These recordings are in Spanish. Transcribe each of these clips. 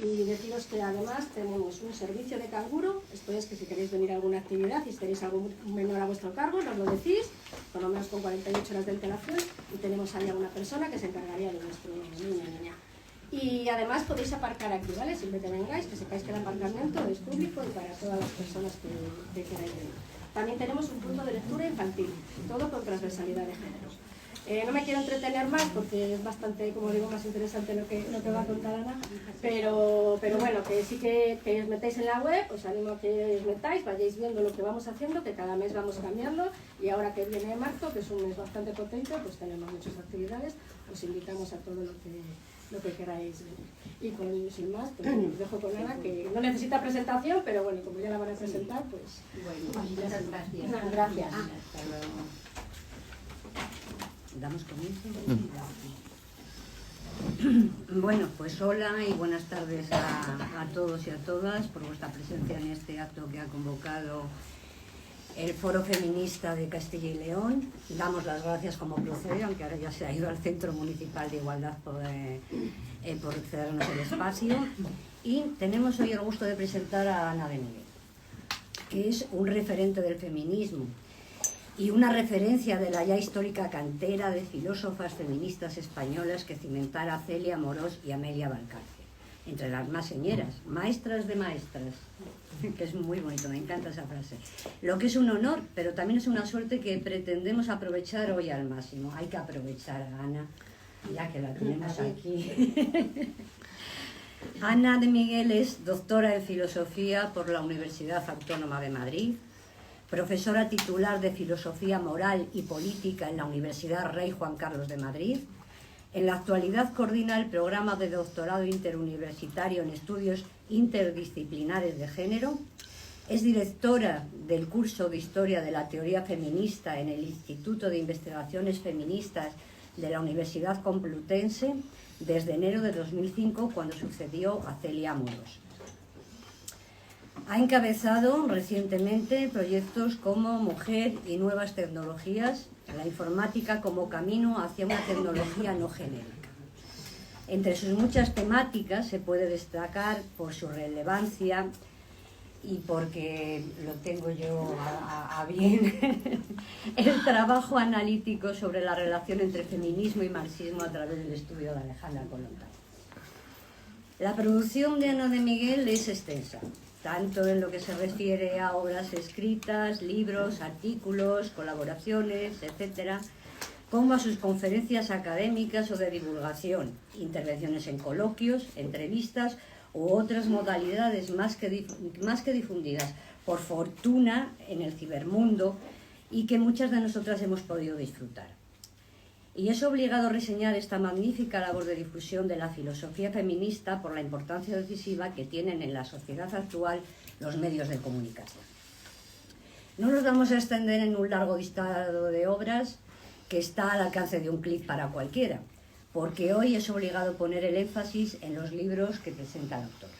Y deciros que además tenemos un servicio de canguro, esto es que si queréis venir a alguna actividad y si tenéis algún menor a vuestro cargo, nos lo decís, por lo menos con 48 horas de antelación, y tenemos ahí a una persona que se encargaría de vuestro niño o niña. Y además podéis aparcar aquí, ¿vale? Siempre que vengáis, que sepáis que el aparcamiento es público y para todas las personas que queráis venir. También tenemos un punto de lectura infantil, todo con transversalidad de género. No me quiero entretener más porque es bastante, como digo, más interesante lo que va a contar Ana, pero bueno, que sí que os metáis en la web, os animo a que os metáis, vayáis viendo lo que vamos haciendo, que cada mes vamos cambiando, y ahora que viene marzo, que es un mes bastante potente, pues tenemos muchas actividades, os invitamos a todo lo que queráis venir. Y sin más, pues os dejo con Ana, que no necesita presentación, pero bueno, como ya la van a presentar, pues... Bueno, muchas gracias. Gracias. Hasta luego. ¿Damos comienzo? Bueno, pues hola y buenas tardes a todos y a todas por vuestra presencia en este acto que ha convocado el Foro Feminista de Castilla y León. Damos las gracias como procede, aunque ahora ya se ha ido al Centro Municipal de Igualdad por cedernos el espacio. Y tenemos hoy el gusto de presentar a Ana de Miguel, que es un referente del feminismo y una referencia de la ya histórica cantera de filósofas feministas españolas que cimentara Celia Amorós y Amelia Valcárcel, entre las más señeras, maestras de maestras, que es muy bonito, me encanta esa frase. Lo que es un honor, pero también es una suerte que pretendemos aprovechar hoy al máximo. Hay que aprovechar a Ana, ya que la tenemos aquí. Ana de Miguel es doctora en Filosofía por la Universidad Autónoma de Madrid, profesora titular de Filosofía Moral y Política en la Universidad Rey Juan Carlos de Madrid. En la actualidad coordina el programa de doctorado interuniversitario en estudios interdisciplinares de género. Es directora del curso de Historia de la Teoría Feminista en el Instituto de Investigaciones Feministas de la Universidad Complutense desde enero de 2005, cuando sucedió a Celia Amorós. Ha encabezado recientemente proyectos como Mujer y Nuevas Tecnologías, la informática como camino hacia una tecnología no genérica. Entre sus muchas temáticas se puede destacar por su relevancia y porque lo tengo yo a bien, el trabajo analítico sobre la relación entre feminismo y marxismo a través del estudio de Alejandra Kollontai. La producción de Ana de Miguel es extensa, tanto en lo que se refiere a obras escritas, libros, artículos, colaboraciones, etcétera, como a sus conferencias académicas o de divulgación, intervenciones en coloquios, entrevistas u otras modalidades más que difundidas, por fortuna, en el cibermundo, y que muchas de nosotras hemos podido disfrutar. Y es obligado reseñar esta magnífica labor de difusión de la filosofía feminista por la importancia decisiva que tienen en la sociedad actual los medios de comunicación. No nos vamos a extender en un largo listado de obras que está al alcance de un clic para cualquiera, porque hoy es obligado poner el énfasis en los libros que presenta la autora.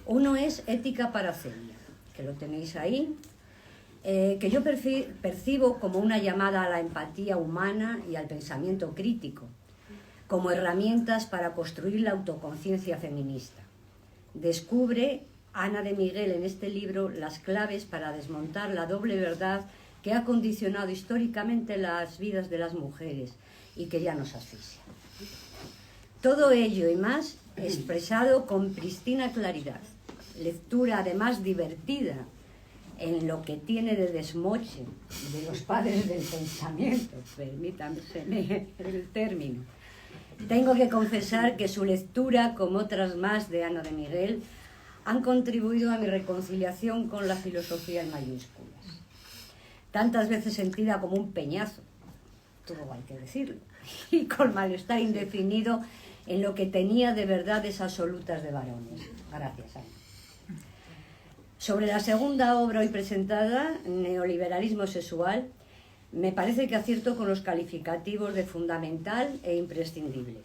Uno es Ética para Celia, que lo tenéis ahí, que yo percibo como una llamada a la empatía humana y al pensamiento crítico, como herramientas para construir la autoconciencia feminista. Descubre Ana de Miguel en este libro las claves para desmontar la doble verdad que ha condicionado históricamente las vidas de las mujeres y que ya nos asfixia. Todo ello y más expresado con pristina claridad. Lectura además divertida, en lo que tiene de desmoche de los padres del pensamiento, permítanme el término. Tengo que confesar que su lectura, como otras más de Ana de Miguel, han contribuido a mi reconciliación con la filosofía en mayúsculas. Tantas veces sentida como un peñazo, todo hay que decirlo, y con malestar indefinido en lo que tenía de verdades absolutas de varones. Gracias, Ana. Sobre la segunda obra hoy presentada, Neoliberalismo sexual, me parece que acierto con los calificativos de fundamental e imprescindible.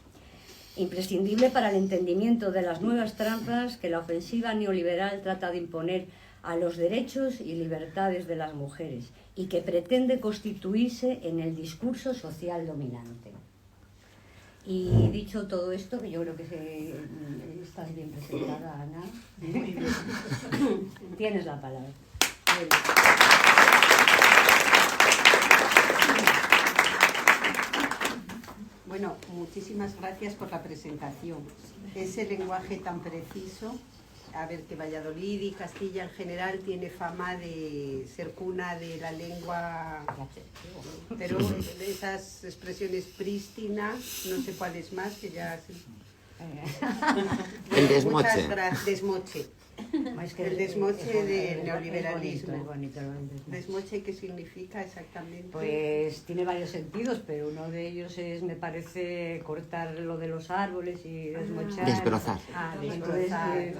Imprescindible para el entendimiento de las nuevas trampas que la ofensiva neoliberal trata de imponer a los derechos y libertades de las mujeres y que pretende constituirse en el discurso social dominante. Y dicho todo esto, que yo creo que estás bien presentada, Ana, tienes la palabra. Bueno, muchísimas gracias por la presentación. Ese lenguaje tan preciso. A ver, que Valladolid y Castilla en general tiene fama de ser cuna de la lengua, pero de esas expresiones prístinas, no sé cuál es más, que ya... El desmoche. Muchas gracias. Desmoche. El desmoche del neoliberalismo. Es bonito. ¿Desmoche qué significa exactamente? Pues tiene varios sentidos, pero uno de ellos es, me parece, cortar lo de los árboles y desmochar. Desbrozar. Desbrozar.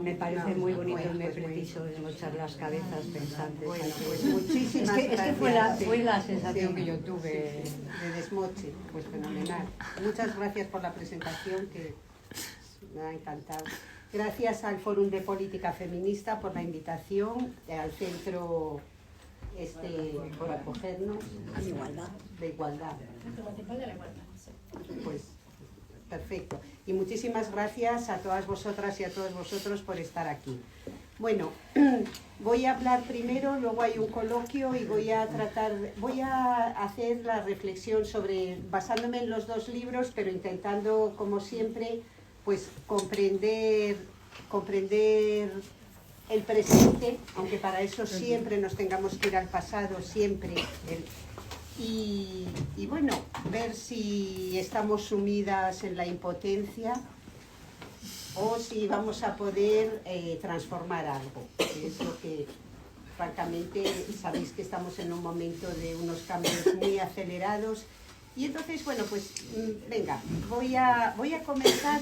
Me parece muy bonito y muy preciso desmochar las cabezas pensantes. Bueno, pues muchísimas es que fue gracias. la sensación que yo tuve. De desmoche, pues fenomenal. Muchas gracias por la presentación, que me ha encantado. Gracias al Fórum de Política Feminista por la invitación, al centro por acogernos. De igualdad. De igualdad. Centro Municipal de la Igualdad. Pues perfecto. Y muchísimas gracias a todas vosotras y a todos vosotros por estar aquí. Bueno, voy a hablar primero, luego hay un coloquio y voy a hacer la reflexión basándome en los dos libros, pero intentando, como siempre, pues comprender el presente, aunque para eso siempre nos tengamos que ir al pasado, siempre. Y bueno, ver si estamos sumidas en la impotencia o si vamos a poder transformar algo. Es lo que, francamente, sabéis que estamos en un momento de unos cambios muy acelerados. Y entonces, bueno, pues venga, voy a comenzar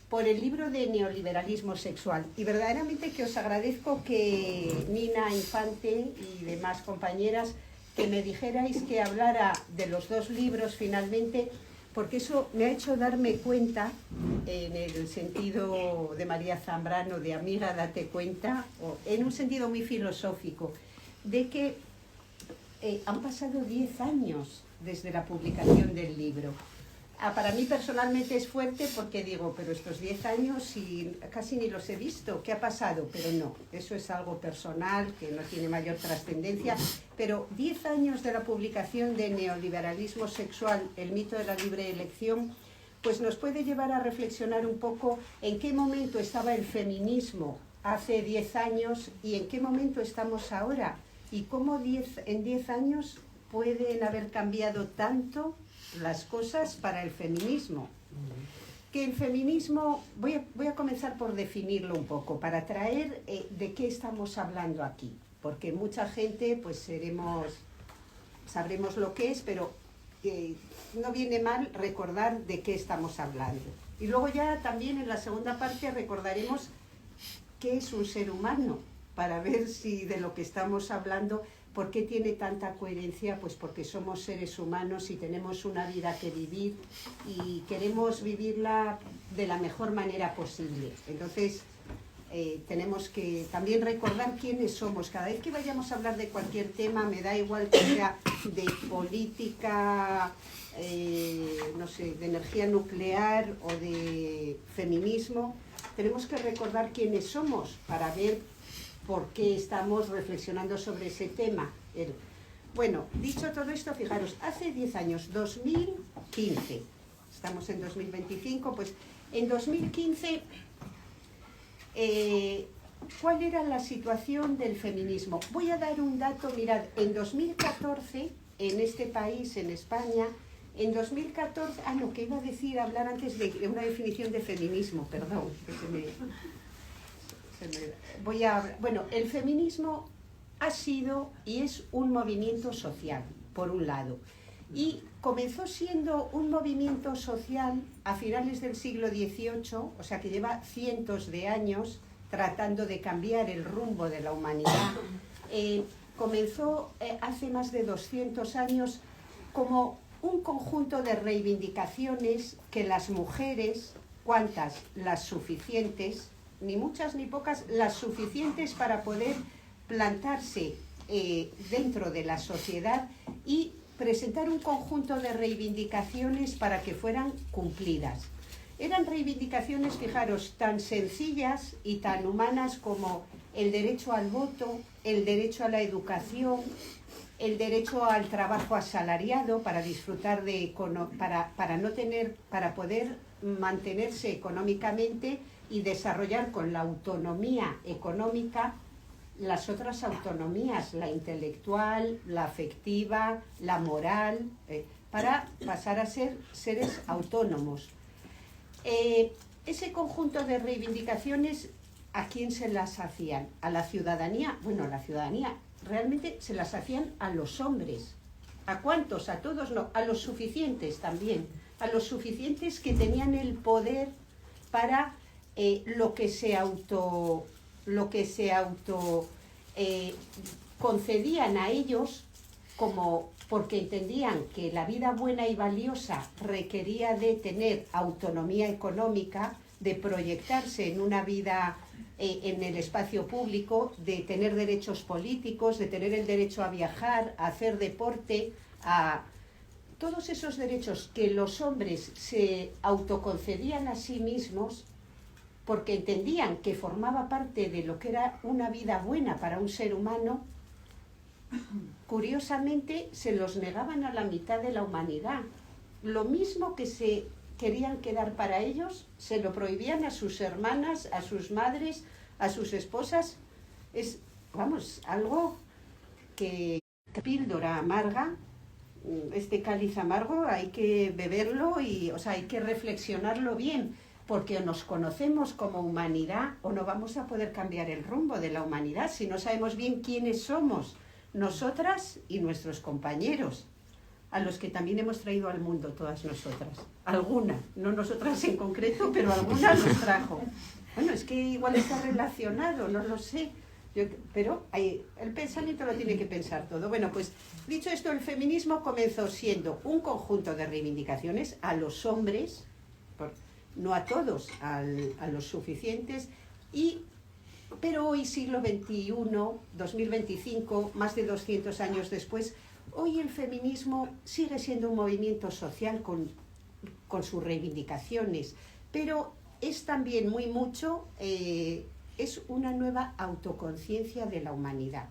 por el libro de Neoliberalismo Sexual. Y verdaderamente que os agradezco que Nina Infante y demás compañeras que me dijerais que hablara de los dos libros finalmente, porque eso me ha hecho darme cuenta, en el sentido de María Zambrano, de amiga, date cuenta, o en un sentido muy filosófico, de que han pasado 10 años desde la publicación del libro. Para mí personalmente es fuerte porque digo, pero estos 10 años casi ni los he visto, ¿qué ha pasado? Pero no, eso es algo personal que no tiene mayor trascendencia, pero 10 años de la publicación de Neoliberalismo Sexual, el mito de la libre elección, pues nos puede llevar a reflexionar un poco en qué momento estaba el feminismo hace 10 años y en qué momento estamos ahora, y cómo en 10 años pueden haber cambiado tanto las cosas para el feminismo. Que el feminismo, voy a comenzar por definirlo un poco, para traer de qué estamos hablando aquí, porque mucha gente pues sabremos lo que es, pero no viene mal recordar de qué estamos hablando. Y luego ya también en la segunda parte recordaremos qué es un ser humano, para ver si de lo que estamos hablando, ¿por qué tiene tanta coherencia? Pues porque somos seres humanos y tenemos una vida que vivir y queremos vivirla de la mejor manera posible. Entonces, tenemos que también recordar quiénes somos. Cada vez que vayamos a hablar de cualquier tema, me da igual que sea de política, no sé, de energía nuclear o de feminismo, tenemos que recordar quiénes somos para ver por qué estamos reflexionando sobre ese tema. Bueno, dicho todo esto, fijaros, hace 10 años, 2015, estamos en 2025, pues en 2015, ¿cuál era la situación del feminismo? Voy a dar un dato, mirad, en 2014, en este país, en España, en 2014, que iba a decir, hablar antes de una definición de feminismo, perdón, que bueno, el feminismo ha sido y es un movimiento social, por un lado, y comenzó siendo un movimiento social a finales del siglo XVIII, o sea que lleva cientos de años tratando de cambiar el rumbo de la humanidad. Comenzó hace más de 200 años como un conjunto de reivindicaciones que las mujeres, ¿cuántas? Las suficientes, ni muchas ni pocas, las suficientes para poder plantarse dentro de la sociedad y presentar un conjunto de reivindicaciones para que fueran cumplidas. Eran reivindicaciones, fijaros, tan sencillas y tan humanas como el derecho al voto, el derecho a la educación, el derecho al trabajo asalariado para disfrutar de para poder mantenerse económicamente y desarrollar con la autonomía económica las otras autonomías, la intelectual, la afectiva, la moral, para pasar a ser seres autónomos. Ese conjunto de reivindicaciones, ¿a quién se las hacían? ¿A la ciudadanía? Bueno, la ciudadanía realmente se las hacían a los hombres. ¿A cuántos? A todos no, a los suficientes también, a los suficientes que tenían el poder para lo que se concedían a ellos, como porque entendían que la vida buena y valiosa requería de tener autonomía económica, de proyectarse en una vida en el espacio público, de tener derechos políticos, de tener el derecho a viajar, a hacer deporte, a todos esos derechos que los hombres se autoconcedían a sí mismos porque entendían que formaba parte de lo que era una vida buena para un ser humano. Curiosamente se los negaban a la mitad de la humanidad. Lo mismo que se querían quedar para ellos, se lo prohibían a sus hermanas, a sus madres, a sus esposas. Es, vamos, algo que píldora amarga, este cáliz amargo hay que beberlo y, o sea, hay que reflexionarlo bien, porque o nos conocemos como humanidad o no vamos a poder cambiar el rumbo de la humanidad si no sabemos bien quiénes somos, nosotras y nuestros compañeros, a los que también hemos traído al mundo todas nosotras. Alguna, no nosotras en concreto, pero alguna nos trajo. Bueno, es que igual está relacionado, no lo sé. Pero el pensamiento lo tiene que pensar todo. Bueno, pues dicho esto, el feminismo comenzó siendo un conjunto de reivindicaciones a los hombres, no a todos, a los suficientes, pero hoy, siglo XXI, 2025, más de 200 años después, hoy el feminismo sigue siendo un movimiento social con sus reivindicaciones, pero es también muy mucho, es una nueva autoconciencia de la humanidad,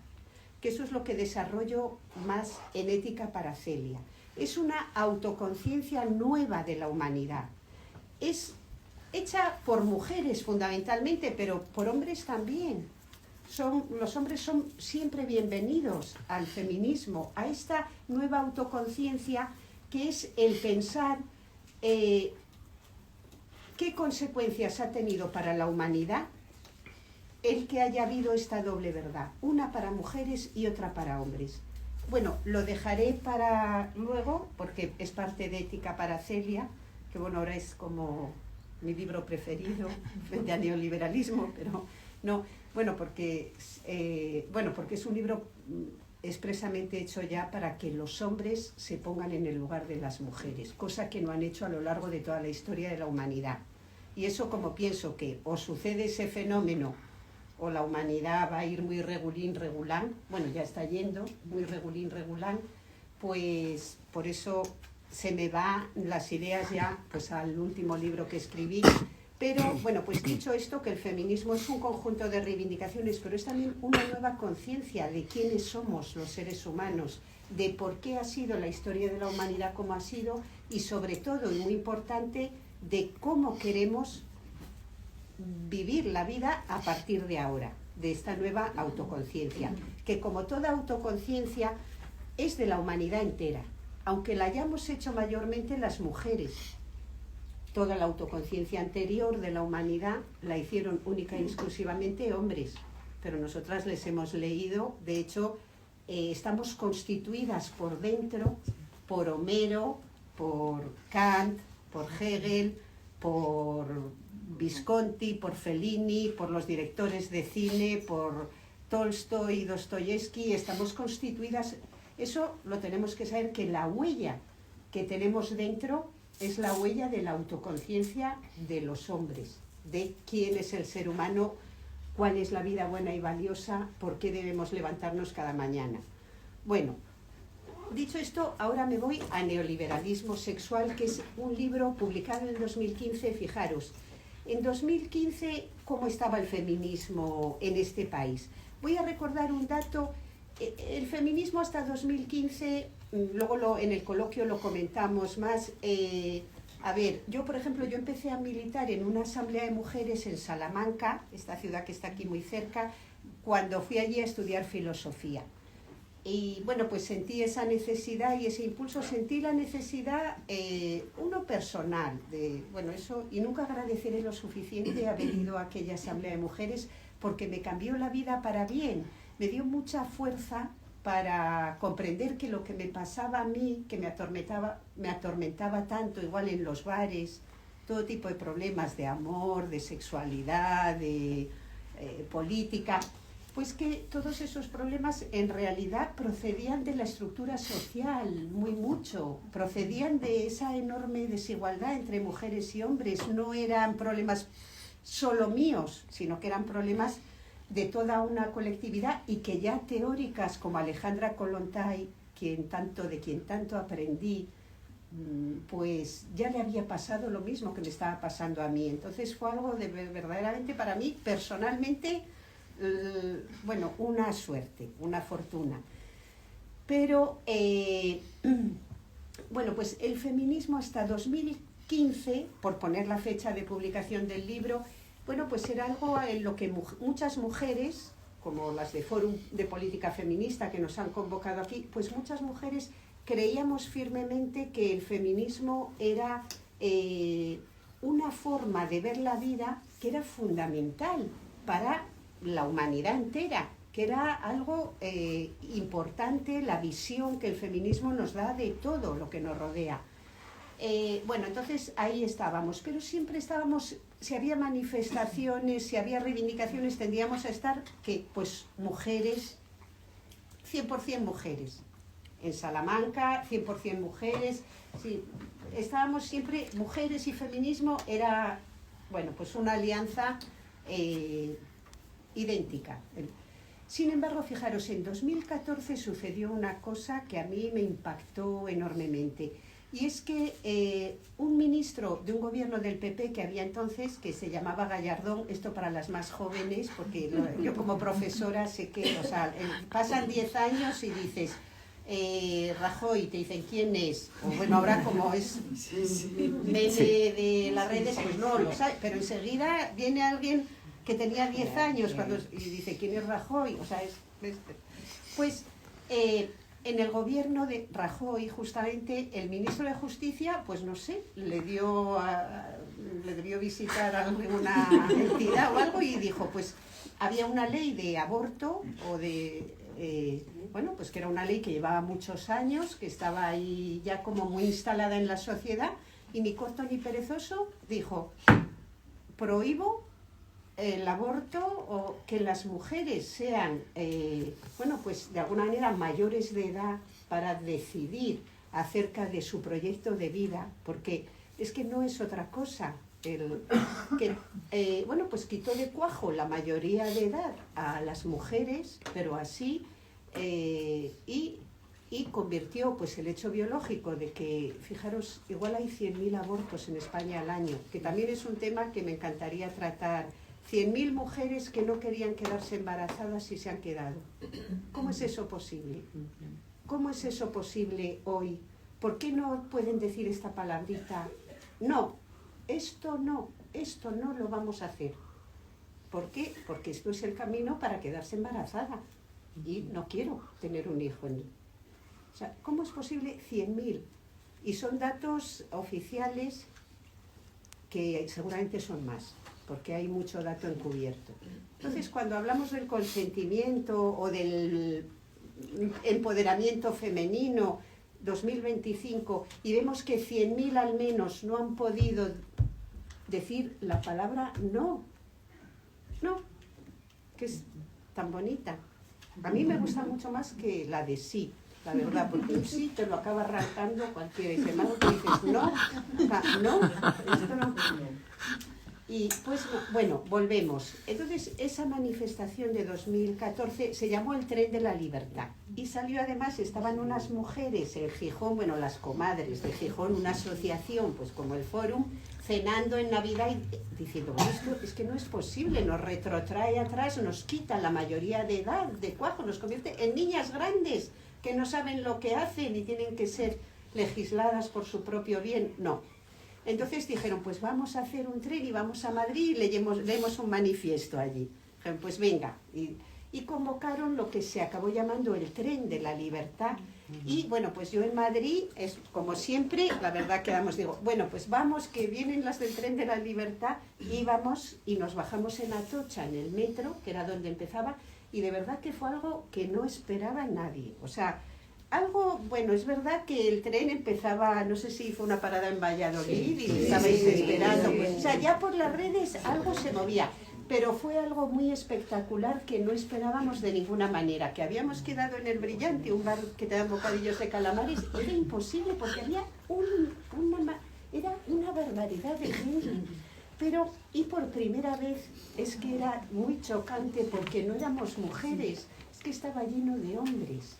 que eso es lo que desarrollo más en Ética para Celia. Es una autoconciencia nueva de la humanidad. Es hecha por mujeres fundamentalmente, pero por hombres también. Los hombres son siempre bienvenidos al feminismo, a esta nueva autoconciencia que es el pensar qué consecuencias ha tenido para la humanidad el que haya habido esta doble verdad, una para mujeres y otra para hombres. Bueno, lo dejaré para luego, porque es parte de Ética para Celia, que bueno, ahora es como mi libro preferido frente al neoliberalismo, pero no, porque es un libro expresamente hecho ya para que los hombres se pongan en el lugar de las mujeres, cosa que no han hecho a lo largo de toda la historia de la humanidad. Y eso, como pienso que o sucede ese fenómeno o la humanidad va a ir muy regulín-regulán, bueno, ya está yendo muy regulín-regulán, pues por eso se me van las ideas ya pues al último libro que escribí. Pero bueno, pues dicho esto, que el feminismo es un conjunto de reivindicaciones, pero es también una nueva conciencia de quiénes somos los seres humanos, de por qué ha sido la historia de la humanidad como ha sido y sobre todo, y muy importante, de cómo queremos vivir la vida a partir de ahora, de esta nueva autoconciencia, que como toda autoconciencia es de la humanidad entera, aunque la hayamos hecho mayormente las mujeres. Toda la autoconciencia anterior de la humanidad la hicieron única y exclusivamente hombres, pero nosotras les hemos leído, de hecho, estamos constituidas por dentro por Homero, por Kant, por Hegel, por Visconti, por Fellini, por los directores de cine, por Tolstoy y Dostoyevsky, estamos constituidas. Eso lo tenemos que saber, que la huella que tenemos dentro es la huella de la autoconciencia de los hombres, de quién es el ser humano, cuál es la vida buena y valiosa, por qué debemos levantarnos cada mañana. Bueno, dicho esto, ahora me voy a Neoliberalismo Sexual, que es un libro publicado en 2015, fijaros. En 2015, ¿cómo estaba el feminismo en este país? Voy a recordar un dato. El feminismo hasta 2015, luego en el coloquio lo comentamos más. A ver, yo por ejemplo, yo empecé a militar en una asamblea de mujeres en Salamanca, esta ciudad que está aquí muy cerca, cuando fui allí a estudiar filosofía. Y bueno, pues sentí esa necesidad y ese impulso, sentí la necesidad, uno personal, bueno, eso, y nunca agradeceré lo suficiente haber ido a aquella asamblea de mujeres porque me cambió la vida para bien, me dio mucha fuerza para comprender que lo que me pasaba a mí, que me atormentaba tanto, igual en los bares, todo tipo de problemas de amor, de sexualidad, de política, pues que todos esos problemas en realidad procedían de la estructura social, muy mucho, procedían de esa enorme desigualdad entre mujeres y hombres, no eran problemas solo míos, sino que eran problemas de toda una colectividad y que ya teóricas como Alejandra Kollontai, de quien tanto aprendí, pues ya le había pasado lo mismo que me estaba pasando a mí. Entonces fue algo de verdaderamente para mí, personalmente, bueno, una suerte, una fortuna. Pero, bueno, pues el feminismo hasta 2015, por poner la fecha de publicación del libro, bueno, pues era algo en lo que muchas mujeres, como las de Fórum de Política Feminista que nos han convocado aquí, pues muchas mujeres creíamos firmemente que el feminismo era una forma de ver la vida que era fundamental para la humanidad entera, que era algo importante, la visión que el feminismo nos da de todo lo que nos rodea. Bueno, entonces ahí estábamos, pero siempre estábamos, si había manifestaciones, si había reivindicaciones, tendríamos a estar que, pues, mujeres, 100% mujeres. En Salamanca, 100% mujeres, sí, estábamos siempre, mujeres y feminismo era, bueno, pues una alianza idéntica. Sin embargo, fijaros, en 2014 sucedió una cosa que a mí me impactó enormemente. Y es que un ministro de un gobierno del PP que había entonces, que se llamaba Gallardón, esto para las más jóvenes, porque yo como profesora sé que, o sea, pasan 10 años y dices, Rajoy, te dicen quién es, o bueno, ahora como es de las redes, pues no lo sabe, pero enseguida viene alguien que tenía 10 años y dice, ¿quién es Rajoy? O sea, pues en el gobierno de Rajoy, justamente, el ministro de Justicia, pues no sé, le debió visitar a alguna entidad o algo y dijo, pues había una ley de aborto o de, bueno, pues que era una ley que llevaba muchos años, que estaba ahí ya como muy instalada en la sociedad, y ni corto ni perezoso dijo, prohíbo el aborto o que las mujeres sean, bueno, pues de alguna manera mayores de edad para decidir acerca de su proyecto de vida, porque es que no es otra cosa. Bueno, pues quitó de cuajo la mayoría de edad a las mujeres, pero así, y convirtió pues el hecho biológico de que, fijaros, igual hay 100.000 abortos en España al año, que también es un tema que me encantaría tratar. 100.000 mujeres que no querían quedarse embarazadas y se han quedado. ¿Cómo es eso posible? ¿Cómo es eso posible hoy? ¿Por qué no pueden decir esta palabrita? No, esto no lo vamos a hacer. ¿Por qué? Porque esto es el camino para quedarse embarazada y no quiero tener un hijo en mí. O sea, ¿cómo es posible 100.000? Y son datos oficiales que seguramente son más, porque hay mucho dato encubierto. Entonces, cuando hablamos del consentimiento o del empoderamiento femenino 2025 y vemos que 100.000 al menos no han podido decir la palabra no, que es tan bonita. A mí me gusta mucho más que la de sí, la verdad, porque un sí te lo acaba arrancando cualquiera y sin embargo tú dices no, esto no. Y pues, bueno, volvemos. Entonces, esa manifestación de 2014 se llamó el Tren de la Libertad. Y salió además, estaban unas mujeres en Gijón, bueno, las comadres de Gijón, una asociación, pues como el Fórum, cenando en Navidad y diciendo, esto es que no es posible, nos retrotrae atrás, nos quita la mayoría de edad, de cuajo, nos convierte en niñas grandes que no saben lo que hacen y tienen que ser legisladas por su propio bien. No. Entonces dijeron, pues vamos a hacer un tren y vamos a Madrid y leemos un manifiesto allí. Dijeron, pues venga. Y convocaron lo que se acabó llamando el Tren de la Libertad. Y bueno, pues yo en Madrid, es como siempre, la verdad que digo, bueno, pues vamos, que vienen las del Tren de la Libertad, íbamos y nos bajamos en Atocha, en el metro, que era donde empezaba, y de verdad que fue algo que no esperaba nadie. O sea, algo, bueno, es verdad que el tren empezaba, no sé si fue una parada en Valladolid y estabais esperando, pues, o sea, ya por las redes algo se movía, pero fue algo muy espectacular que no esperábamos de ninguna manera, que habíamos quedado en El Brillante, un bar que te dan bocadillos de calamares, y era imposible porque había era una barbaridad de gente. Pero, y por primera vez, es que era muy chocante porque no éramos mujeres, es que estaba lleno de hombres.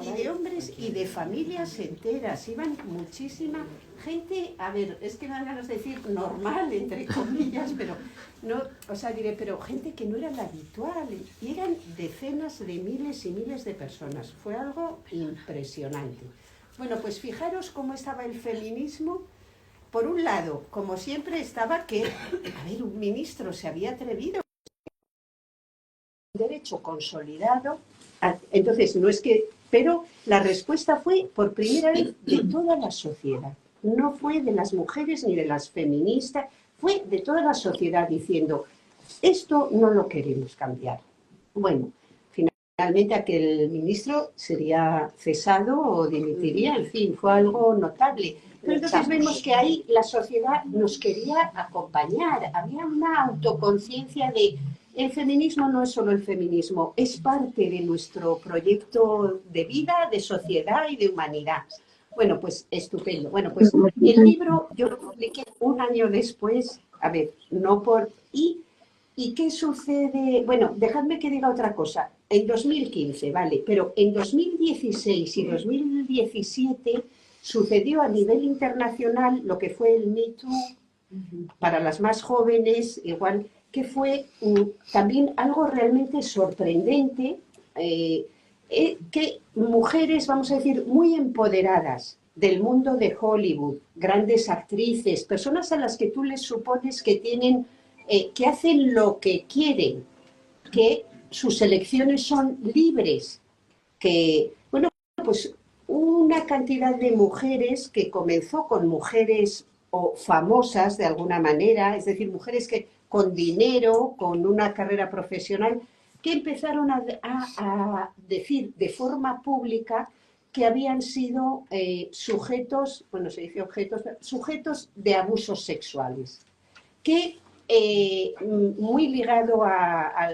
Y de hombres y de familias enteras, iban muchísima gente, a ver, es que me dan ganas de decir normal, entre comillas, pero no, o sea, diré, pero gente que no era la habitual, y eran decenas de miles y miles de personas, fue algo impresionante. Bueno, pues fijaros cómo estaba el feminismo. Por un lado, como siempre estaba que, a ver, un ministro se había atrevido, un derecho consolidado, entonces no es que, pero la respuesta fue por primera vez de toda la sociedad, no fue de las mujeres ni de las feministas, fue de toda la sociedad diciendo, esto no lo queremos cambiar. Bueno, finalmente aquel ministro sería cesado o dimitiría, en fin, fue algo notable. Pero entonces vemos que ahí la sociedad nos quería acompañar, había una autoconciencia de el feminismo no es solo el feminismo, es parte de nuestro proyecto de vida, de sociedad y de humanidad. Bueno, pues estupendo. Bueno, pues el libro yo lo publiqué un año después, a ver, no por... ¿Y qué sucede? Bueno, dejadme que diga otra cosa. En 2015, vale, pero en 2016 y 2017 sucedió a nivel internacional lo que fue el Me Too para las más jóvenes, igual que fue también algo realmente sorprendente, que mujeres, vamos a decir, muy empoderadas del mundo de Hollywood, grandes actrices, personas a las que tú les supones que tienen, que hacen lo que quieren, que sus elecciones son libres, que, bueno, pues una cantidad de mujeres que comenzó con mujeres o famosas de alguna manera, es decir, mujeres que con dinero, con una carrera profesional, que empezaron a decir de forma pública que habían sido sujetos, bueno, se dice objetos, sujetos de abusos sexuales, que muy ligado a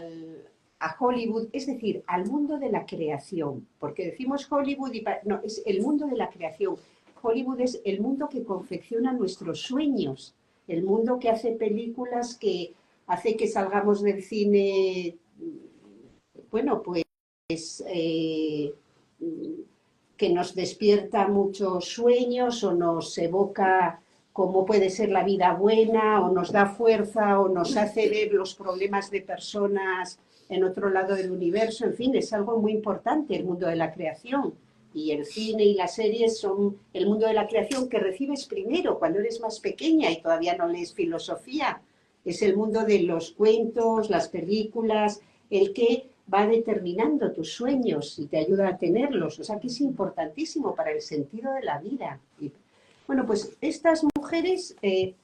Hollywood, es decir, al mundo de la creación, porque decimos Hollywood y no, es el mundo de la creación. Hollywood es el mundo que confecciona nuestros sueños, el mundo que hace películas, que hace que salgamos del cine, bueno, pues que nos despierta muchos sueños o nos evoca cómo puede ser la vida buena, o nos da fuerza, o nos hace ver los problemas de personas en otro lado del universo. En fin, es algo muy importante el mundo de la creación. Y el cine y las series son el mundo de la creación que recibes primero cuando eres más pequeña y todavía no lees filosofía. Es el mundo de los cuentos, las películas, el que va determinando tus sueños y te ayuda a tenerlos. O sea, que es importantísimo para el sentido de la vida. Y, bueno, pues estas mujeres que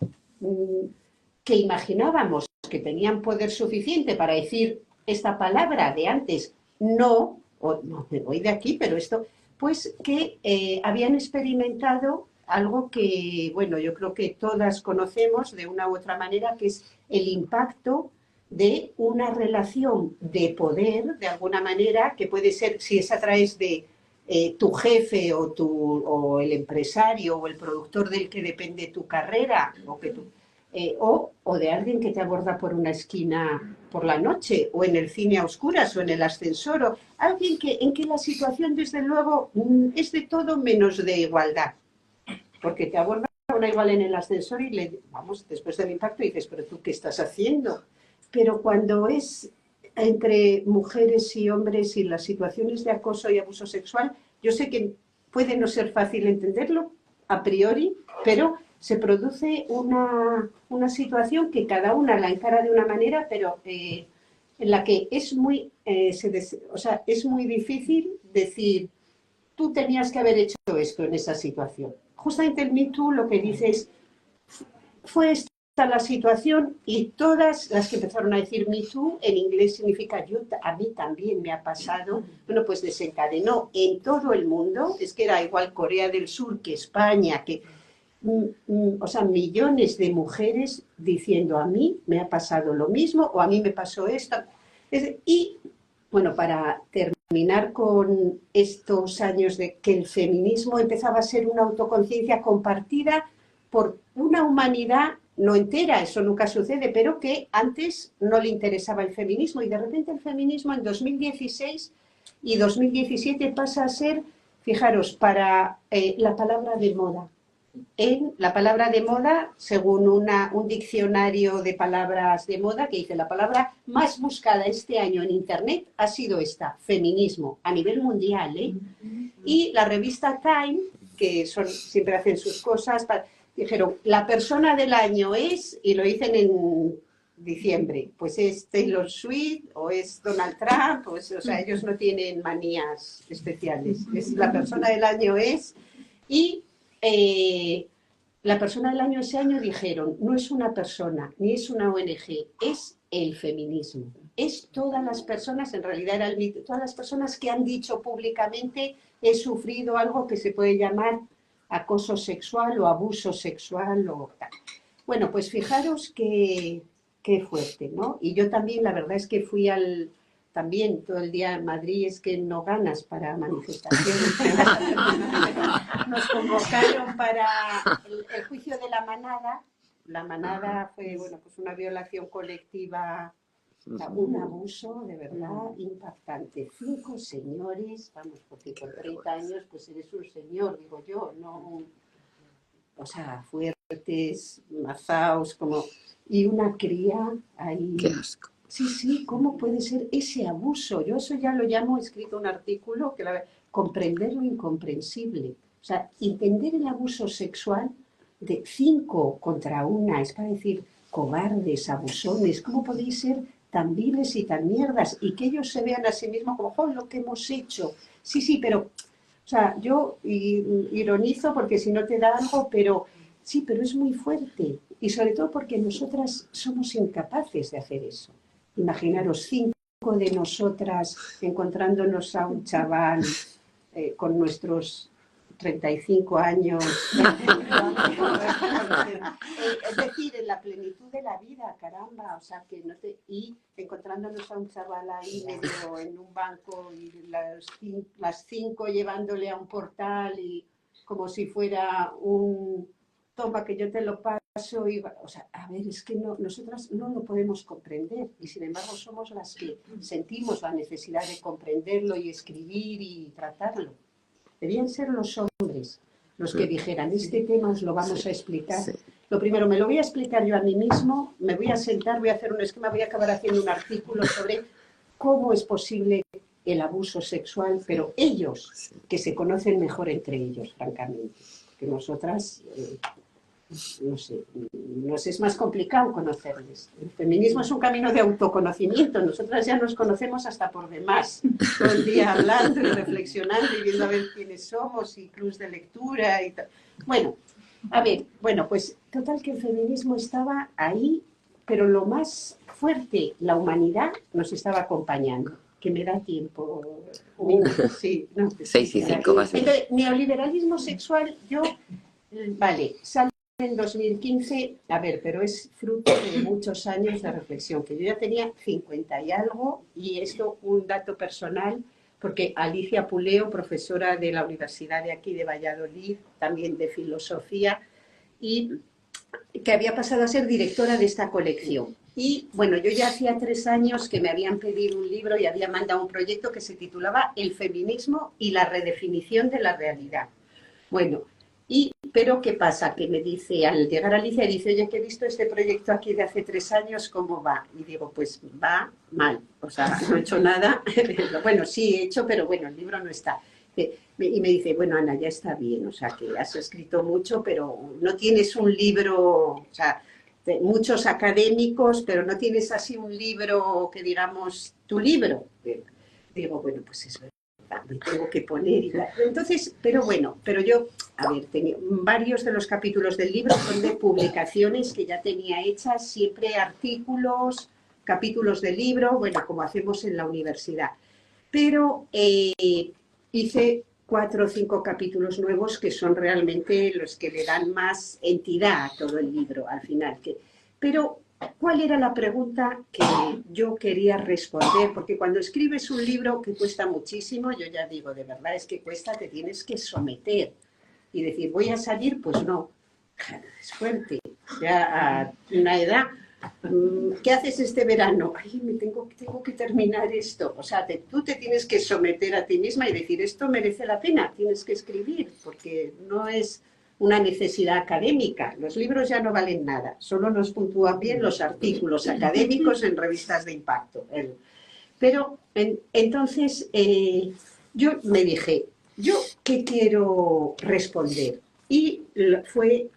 imaginábamos que tenían poder suficiente para decir esta palabra de antes, no, o no me voy de aquí, pero esto, pues que habían experimentado algo que, bueno, yo creo que todas conocemos de una u otra manera, que es el impacto de una relación de poder, de alguna manera, que puede ser, si es a través de tu jefe o el empresario o el productor del que depende tu carrera, o que o de alguien que te aborda por una esquina por la noche, o en el cine a oscuras, o en el ascensor, o alguien en que la situación, desde luego, es de todo menos de igualdad. Porque te aborda una igual en el ascensor y vamos, después del impacto dices, pero ¿tú qué estás haciendo? Pero cuando es entre mujeres y hombres y las situaciones de acoso y abuso sexual, yo sé que puede no ser fácil entenderlo a priori, pero se produce una situación que cada una la encara de una manera, pero en la que es es muy difícil decir, tú tenías que haber hecho esto en esa situación. Justamente el Me Too lo que dice es, fue esta la situación, y todas las que empezaron a decir Me Too, en inglés significa a mí también me ha pasado, bueno, pues desencadenó en todo el mundo, es que era igual Corea del Sur que España, que o sea, millones de mujeres diciendo a mí me ha pasado lo mismo o a mí me pasó esto. Y bueno, para terminar con estos años de que el feminismo empezaba a ser una autoconciencia compartida por una humanidad no entera, eso nunca sucede, pero que antes no le interesaba el feminismo, y de repente el feminismo en 2016 y 2017 pasa a ser, fijaros, para la palabra de moda. La palabra de moda, según un diccionario de palabras de moda, que dice la palabra más buscada este año en Internet ha sido esta, feminismo, a nivel mundial, ¿eh? Y la revista Time, que siempre hacen sus cosas, dijeron, la persona del año es, y lo dicen en diciembre, pues es Taylor Swift o es Donald Trump, o sea, ellos no tienen manías especiales. La persona del año es, y la persona del año ese año dijeron, no es una persona, ni es una ONG, es el feminismo. Es todas las personas, en realidad todas las personas que han dicho públicamente, he sufrido algo que se puede llamar acoso sexual o abuso sexual o tal. Bueno, pues fijaros qué fuerte, ¿no? Y yo también, la verdad es que fui también todo el día en Madrid, es que no ganas para manifestaciones. Nos convocaron para el juicio de la manada. La manada fue, bueno, pues una violación colectiva, un abuso de verdad impactante. 5 señores, vamos, porque con 30 años pues eres un señor, digo yo, no, o sea, fuertes, mazaos, como, y una cría ahí. Qué asco. Sí, sí, ¿cómo puede ser ese abuso? Yo eso ya lo llamo, he escrito un artículo, comprender lo incomprensible. O sea, entender el abuso sexual de 5 contra 1, es para decir, cobardes, abusones, ¿cómo podéis ser tan viles y tan mierdas? Y que ellos se vean a sí mismos como, ¡oh, lo que hemos hecho! Sí, sí, pero, o sea, yo ironizo porque si no te da algo, pero sí, pero es muy fuerte. Y sobre todo porque nosotras somos incapaces de hacer eso. Imaginaros 5 de nosotras encontrándonos a un chaval con nuestros 35 años, es decir, en la plenitud de la vida, caramba, o sea, y encontrándonos a un chaval ahí medio en un banco y las 5 llevándole a un portal y como si fuera toma que yo te lo paso, o sea, a ver, es que nosotras no lo podemos comprender, y sin embargo somos las que sentimos la necesidad de comprenderlo y escribir y tratarlo. Debían ser los hombres los que dijeran, este tema os lo vamos a explicar. Lo primero, me lo voy a explicar yo a mí mismo, me voy a sentar, voy a hacer un esquema, voy a acabar haciendo un artículo sobre cómo es posible el abuso sexual, pero ellos, que se conocen mejor entre ellos, francamente, que nosotras, no sé, nos es más complicado conocerles. El feminismo es un camino de autoconocimiento, nosotras ya nos conocemos hasta por demás, todo el día hablando y reflexionando y viendo a ver quiénes somos y clubs de lectura y tal. Bueno, a ver, bueno, pues total que el feminismo estaba ahí, pero lo más fuerte, la humanidad nos estaba acompañando. Que me da tiempo. Sí, no, 6 y 5 va a ser. Entonces, neoliberalismo sexual, vale, sale en 2015, a ver, pero es fruto de muchos años de reflexión, que yo ya tenía 50 y algo, y esto un dato personal, porque Alicia Puleo, profesora de la Universidad de aquí de Valladolid, también de filosofía, y que había pasado a ser directora de esta colección. Y bueno, yo ya hacía 3 años que me habían pedido un libro y había mandado un proyecto que se titulaba El feminismo y la redefinición de la realidad. Bueno, pero ¿qué pasa? Que me dice, al llegar Alicia, dice, oye, que he visto este proyecto aquí de hace 3 años, ¿cómo va? Y digo, pues va mal, o sea, no he hecho nada. Bueno, sí he hecho, pero bueno, el libro no está. Y me dice, bueno, Ana, ya está bien, o sea, que has escrito mucho, pero no tienes un libro, o sea, muchos académicos, pero no tienes así un libro que digamos, tu libro. Digo, bueno, pues es verdad, me tengo que poner. Entonces, pero bueno, pero yo, a ver, varios de los capítulos del libro son de publicaciones que ya tenía hechas, siempre artículos, capítulos del libro, bueno, como hacemos en la universidad. Pero hice 4 o 5 capítulos nuevos que son realmente los que le dan más entidad a todo el libro al final. Pero, ¿cuál era la pregunta que yo quería responder? Porque cuando escribes un libro que cuesta muchísimo, yo ya digo, de verdad es que cuesta, te tienes que someter. Y decir, ¿voy a salir? Pues no. Es fuerte. Ya a una edad... ¿Qué haces este verano? Ay, tengo que terminar esto. O sea, tú te tienes que someter a ti misma y decir, esto merece la pena, tienes que escribir, porque no es una necesidad académica. Los libros ya no valen nada, solo nos puntúan bien los artículos académicos en revistas de impacto. Pero entonces yo me dije, ¿yo qué quiero responder? Y fue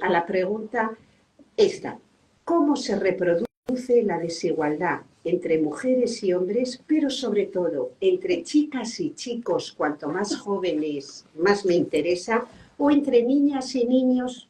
a la pregunta esta. ¿Cómo se reproduce la desigualdad entre mujeres y hombres, pero sobre todo entre chicas y chicos, cuanto más jóvenes, más me interesa, o entre niñas y niños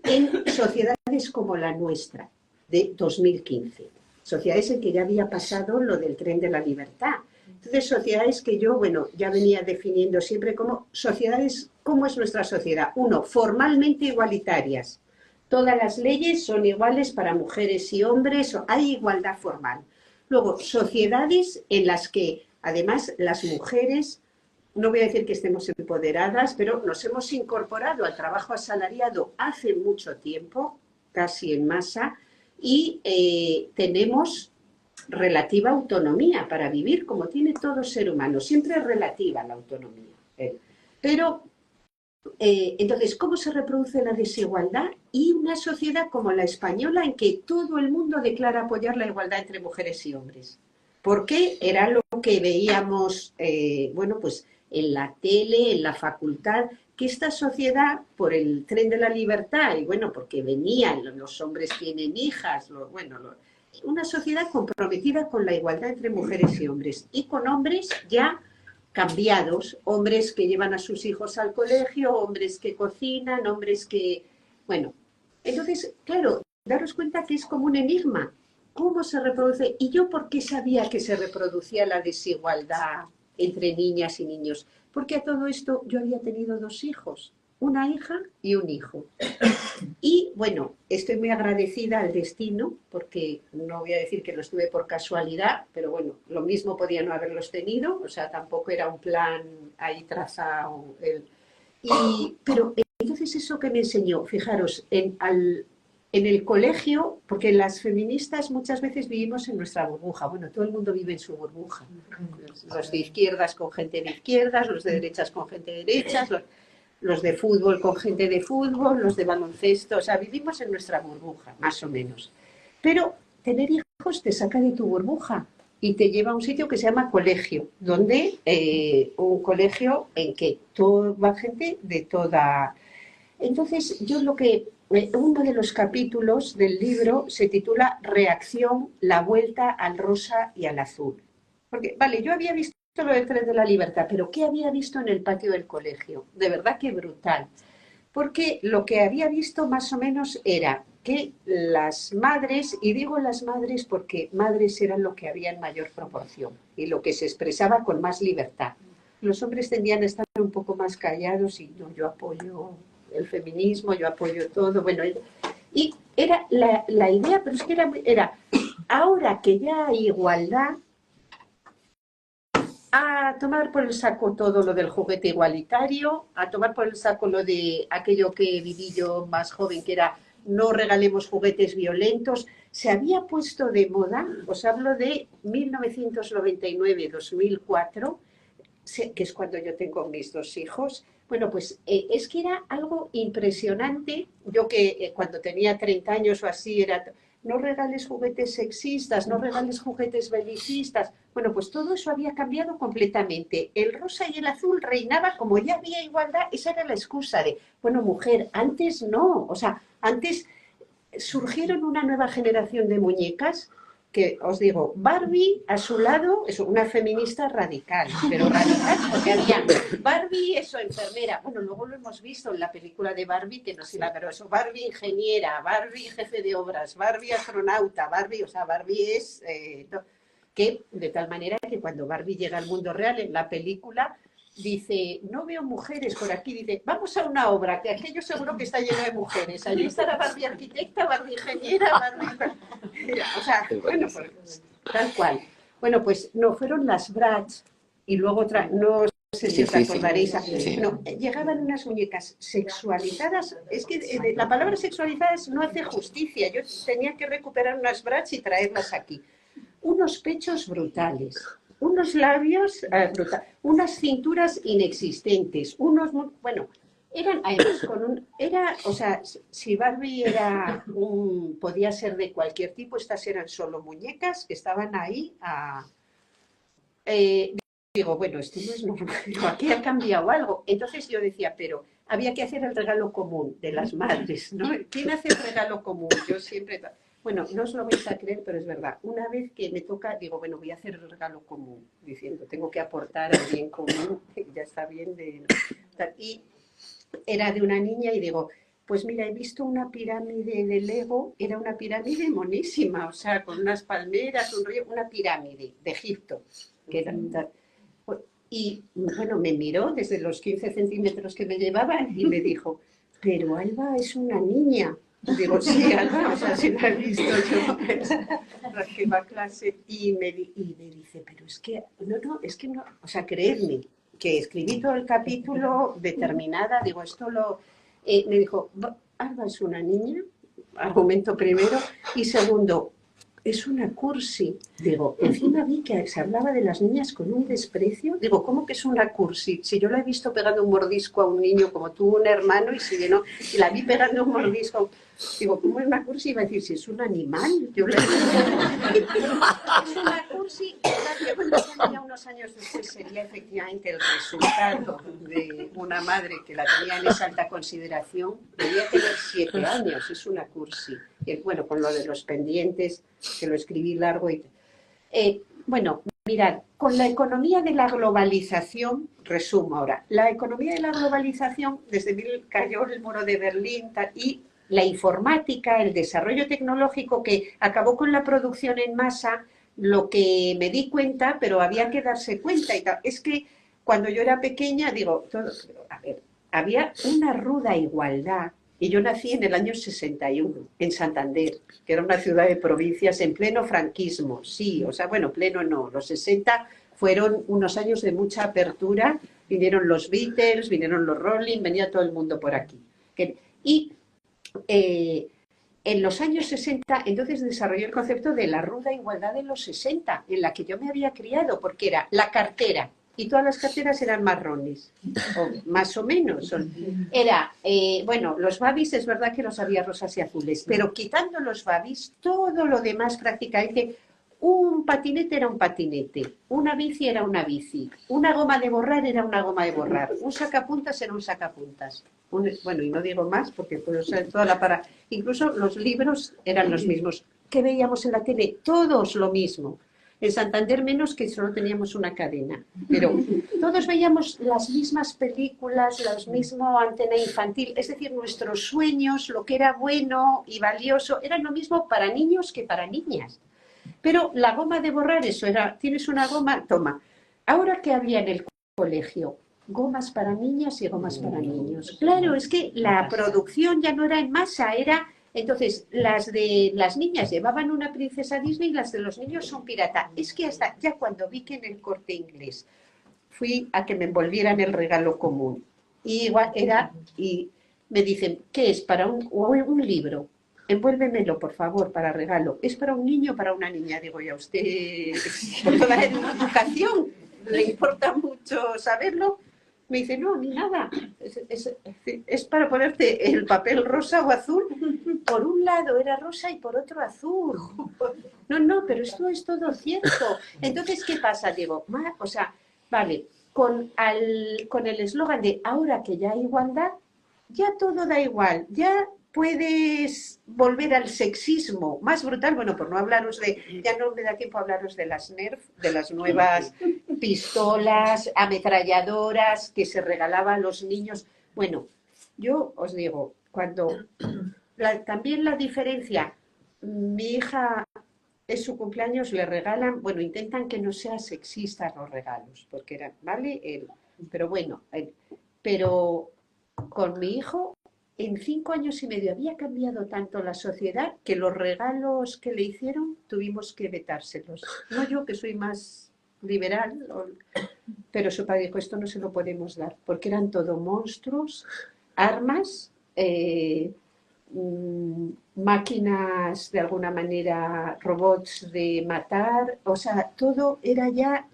en sociedades como la nuestra, de 2015? Sociedades en que ya había pasado lo del tren de la libertad. Entonces, sociedades que yo, bueno, ya venía definiendo siempre como sociedades, ¿cómo es nuestra sociedad? Uno, formalmente igualitarias. Todas las leyes son iguales para mujeres y hombres, hay igualdad formal. Luego, sociedades en las que, además, las mujeres, no voy a decir que estemos empoderadas, pero nos hemos incorporado al trabajo asalariado hace mucho tiempo, casi en masa, y tenemos relativa autonomía para vivir como tiene todo ser humano. Siempre es relativa la autonomía. Pero... entonces, ¿cómo se reproduce la desigualdad? Y una sociedad como la española en que todo el mundo declara apoyar la igualdad entre mujeres y hombres. Porque era lo que veíamos, bueno, pues en la tele, en la facultad, que esta sociedad, por el tren de la libertad, y bueno, porque venían, los hombres tienen hijas, una sociedad comprometida con la igualdad entre mujeres y hombres. Y con hombres ya cambiados, hombres que llevan a sus hijos al colegio, hombres que cocinan, hombres que... Bueno, entonces, claro, daros cuenta que es como un enigma. ¿Cómo se reproduce? ¿Y yo por qué sabía que se reproducía la desigualdad entre niñas y niños? Porque a todo esto yo había tenido 2 hijos, una hija y un hijo. Y bueno, estoy muy agradecida al destino, porque no voy a decir que los tuve por casualidad, pero bueno, lo mismo podía no haberlos tenido, o sea, tampoco era un plan ahí trazado. Pero entonces eso que me enseñó, fijaros, en el colegio, porque las feministas muchas veces vivimos en nuestra burbuja, bueno, todo el mundo vive en su burbuja, los de izquierdas con gente de izquierdas, los de derechas con gente de derechas, los de fútbol con gente de fútbol, los de baloncesto, o sea, vivimos en nuestra burbuja, más o menos. Pero tener hijos te saca de tu burbuja y te lleva a un sitio que se llama colegio, donde un colegio en que va gente de toda... Entonces, yo uno de los capítulos del libro se titula Reacción, la vuelta al rosa y al azul. Porque, vale, yo había visto lo del tren de la libertad, pero ¿qué había visto en el patio del colegio? De verdad que brutal. Porque lo que había visto más o menos era que las madres, y digo las madres porque madres eran lo que había en mayor proporción y lo que se expresaba con más libertad. Los hombres tendían a estar un poco más callados y no, yo apoyo el feminismo, yo apoyo todo, bueno, y era la idea, pero es que era ahora que ya hay igualdad, a tomar por el saco todo lo del juguete igualitario, a tomar por el saco lo de aquello que viví yo más joven, que era no regalemos juguetes violentos. Se había puesto de moda, os hablo de 1999-2004, que es cuando yo tengo mis 2 hijos. Bueno, pues es que era algo impresionante. Yo que cuando tenía 30 años o así era, no regales juguetes sexistas, no regales juguetes belicistas. Bueno, pues todo eso había cambiado completamente. El rosa y el azul reinaba, como ya había igualdad, esa era la excusa de, bueno, mujer, antes no. O sea, antes surgieron una nueva generación de muñecas que, os digo, Barbie a su lado, es una feminista radical, pero radical porque había Barbie, eso, enfermera. Bueno, luego lo hemos visto en la película de Barbie, que no sé la, pero eso, Barbie ingeniera, Barbie jefe de obras, Barbie astronauta, Barbie, o sea, Barbie es... que de tal manera que cuando Barbie llega al mundo real, en la película, dice, no veo mujeres por aquí, dice, vamos a una obra, que aquello seguro que está lleno de mujeres. Allí estará Barbie arquitecta, Barbie ingeniera, Barbie... O sea, bueno, pues, tal cual. Bueno, pues no, fueron las Bratz y luego otra, no sé si os acordaréis, no, llegaban unas muñecas sexualizadas. Es que la palabra sexualizadas no hace justicia. Yo tenía que recuperar unas Bratz y traerlas aquí. Unos pechos brutales, unos labios brutales, unas cinturas inexistentes, unos... Bueno, eran además o sea, si Barbie era podía ser de cualquier tipo, estas eran solo muñecas que estaban ahí digo, bueno, esto no es normal, digo, aquí ha cambiado algo. Entonces yo decía, pero había que hacer el regalo común de las madres, ¿no? ¿Quién hace el regalo común? Yo siempre... Bueno, no os lo vais a creer, pero es verdad. Una vez que me toca, digo, bueno, voy a hacer el regalo común, diciendo, tengo que aportar al bien común, ya está bien de... Y era de una niña y digo, pues mira, he visto una pirámide de Lego, era una pirámide monísima, o sea, con unas palmeras, un río, una pirámide de Egipto. Que era, y bueno, me miró desde los 15 centímetros que me llevaban y me dijo, pero Alba es una niña. Digo, sí, Alba, o sea, si la he visto yo, la que va a clase. Y me dice, pero es que, es que no, o sea, creedme, que escribí todo el capítulo determinada, digo, me dijo, Alba es una niña, argumento primero, y segundo, es una cursi. Digo, encima vi que se hablaba de las niñas con un desprecio. Digo, ¿cómo que es una cursi? Si yo la he visto pegando un mordisco a un niño como tú, un hermano, y la vi pegando un mordisco. Digo, ¿cómo es una cursi? Iba a decir, si es un animal. Yo le digo, es una cursi. Que bueno, ya unos años después sería efectivamente el resultado de una madre que la tenía en esa alta consideración. Debía tener 7 años, es una cursi. Y bueno, con lo de los pendientes, que lo escribí largo. Bueno, mirad, con la economía de la globalización, resumo ahora, la economía de la globalización, desde que cayó el muro de Berlín y la informática, el desarrollo tecnológico que acabó con la producción en masa, lo que me di cuenta, pero había que darse cuenta, es que cuando yo era pequeña, digo, había una ruda igualdad. Y yo nací en el año 61, en Santander, que era una ciudad de provincias en pleno franquismo. Sí, o sea, bueno, pleno no. Los 60 fueron unos años de mucha apertura. Vinieron los Beatles, vinieron los Rolling, venía todo el mundo por aquí. Y en los años 60, entonces desarrollé el concepto de la ruda igualdad de los 60, en la que yo me había criado, porque era la cartera. Y todas las carteras eran marrones, o más o menos. Era, bueno, los babis es verdad que los había rosas y azules, pero quitando los babis, todo lo demás prácticamente, un patinete era un patinete, una bici era una bici, una goma de borrar era una goma de borrar, un sacapuntas era un sacapuntas. Bueno, y no digo más porque puedo ser toda la Incluso los libros eran los mismos. ¿Qué veíamos en la tele? Todos lo mismo. En Santander menos, que solo teníamos una cadena, pero todos veíamos las mismas películas, los mismos antena infantil, es decir, nuestros sueños, lo que era bueno y valioso, eran lo mismo para niños que para niñas. Pero la goma de borrar, eso era, tienes una goma, toma. Ahora, ¿qué había en el colegio? Gomas para niñas y gomas para niños. Claro, es que la producción ya no era en masa, era... Entonces, las de las niñas llevaban una princesa Disney y las de los niños son pirata. Es que hasta ya cuando vi que en el Corte Inglés fui a que me envolvieran el regalo común. Y igual era, y me dicen, ¿qué es? Para un libro. Envuélvemelo, por favor, para regalo. ¿Es para un niño o para una niña? Digo, ya usted, por toda la educación, le importa mucho saberlo. Me dice, no, ni nada. Es para ponerte el papel rosa o azul. Por un lado era rosa y por otro azul. No, pero esto es todo cierto. Entonces, ¿qué pasa? Digo, o sea, vale, con el eslogan de ahora que ya hay igualdad, ya todo da igual, ya puedes volver al sexismo más brutal, bueno, por no hablaros ya no me da tiempo a hablaros de las Nerf, de las nuevas pistolas, ametralladoras que se regalaban a los niños. Bueno, yo os digo, también la diferencia, mi hija es su cumpleaños, le regalan, bueno, intentan que no sea sexista los regalos, porque eran, ¿vale? Pero bueno, pero con mi hijo, en 5 años y medio había cambiado tanto la sociedad que los regalos que le hicieron tuvimos que vetárselos. No yo, que soy más liberal, pero su padre dijo, esto no se lo podemos dar, porque eran todo monstruos, armas, máquinas de alguna manera, robots de matar, o sea, todo ya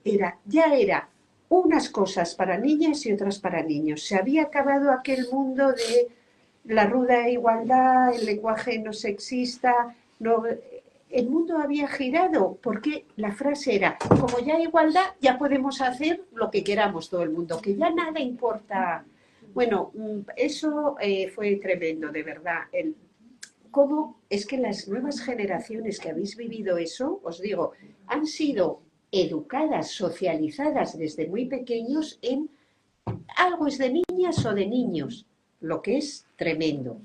era unas cosas para niñas y otras para niños. Se había acabado aquel mundo de la ruda igualdad, el lenguaje no sexista, el mundo había girado, porque la frase era, como ya hay igualdad, ya podemos hacer lo que queramos todo el mundo, que ya nada importa. Bueno, eso fue tremendo, de verdad. ¿Cómo es que las nuevas generaciones que habéis vivido eso, os digo, han sido educadas, socializadas desde muy pequeños en algo es de niñas o de niños, lo que es tremendo.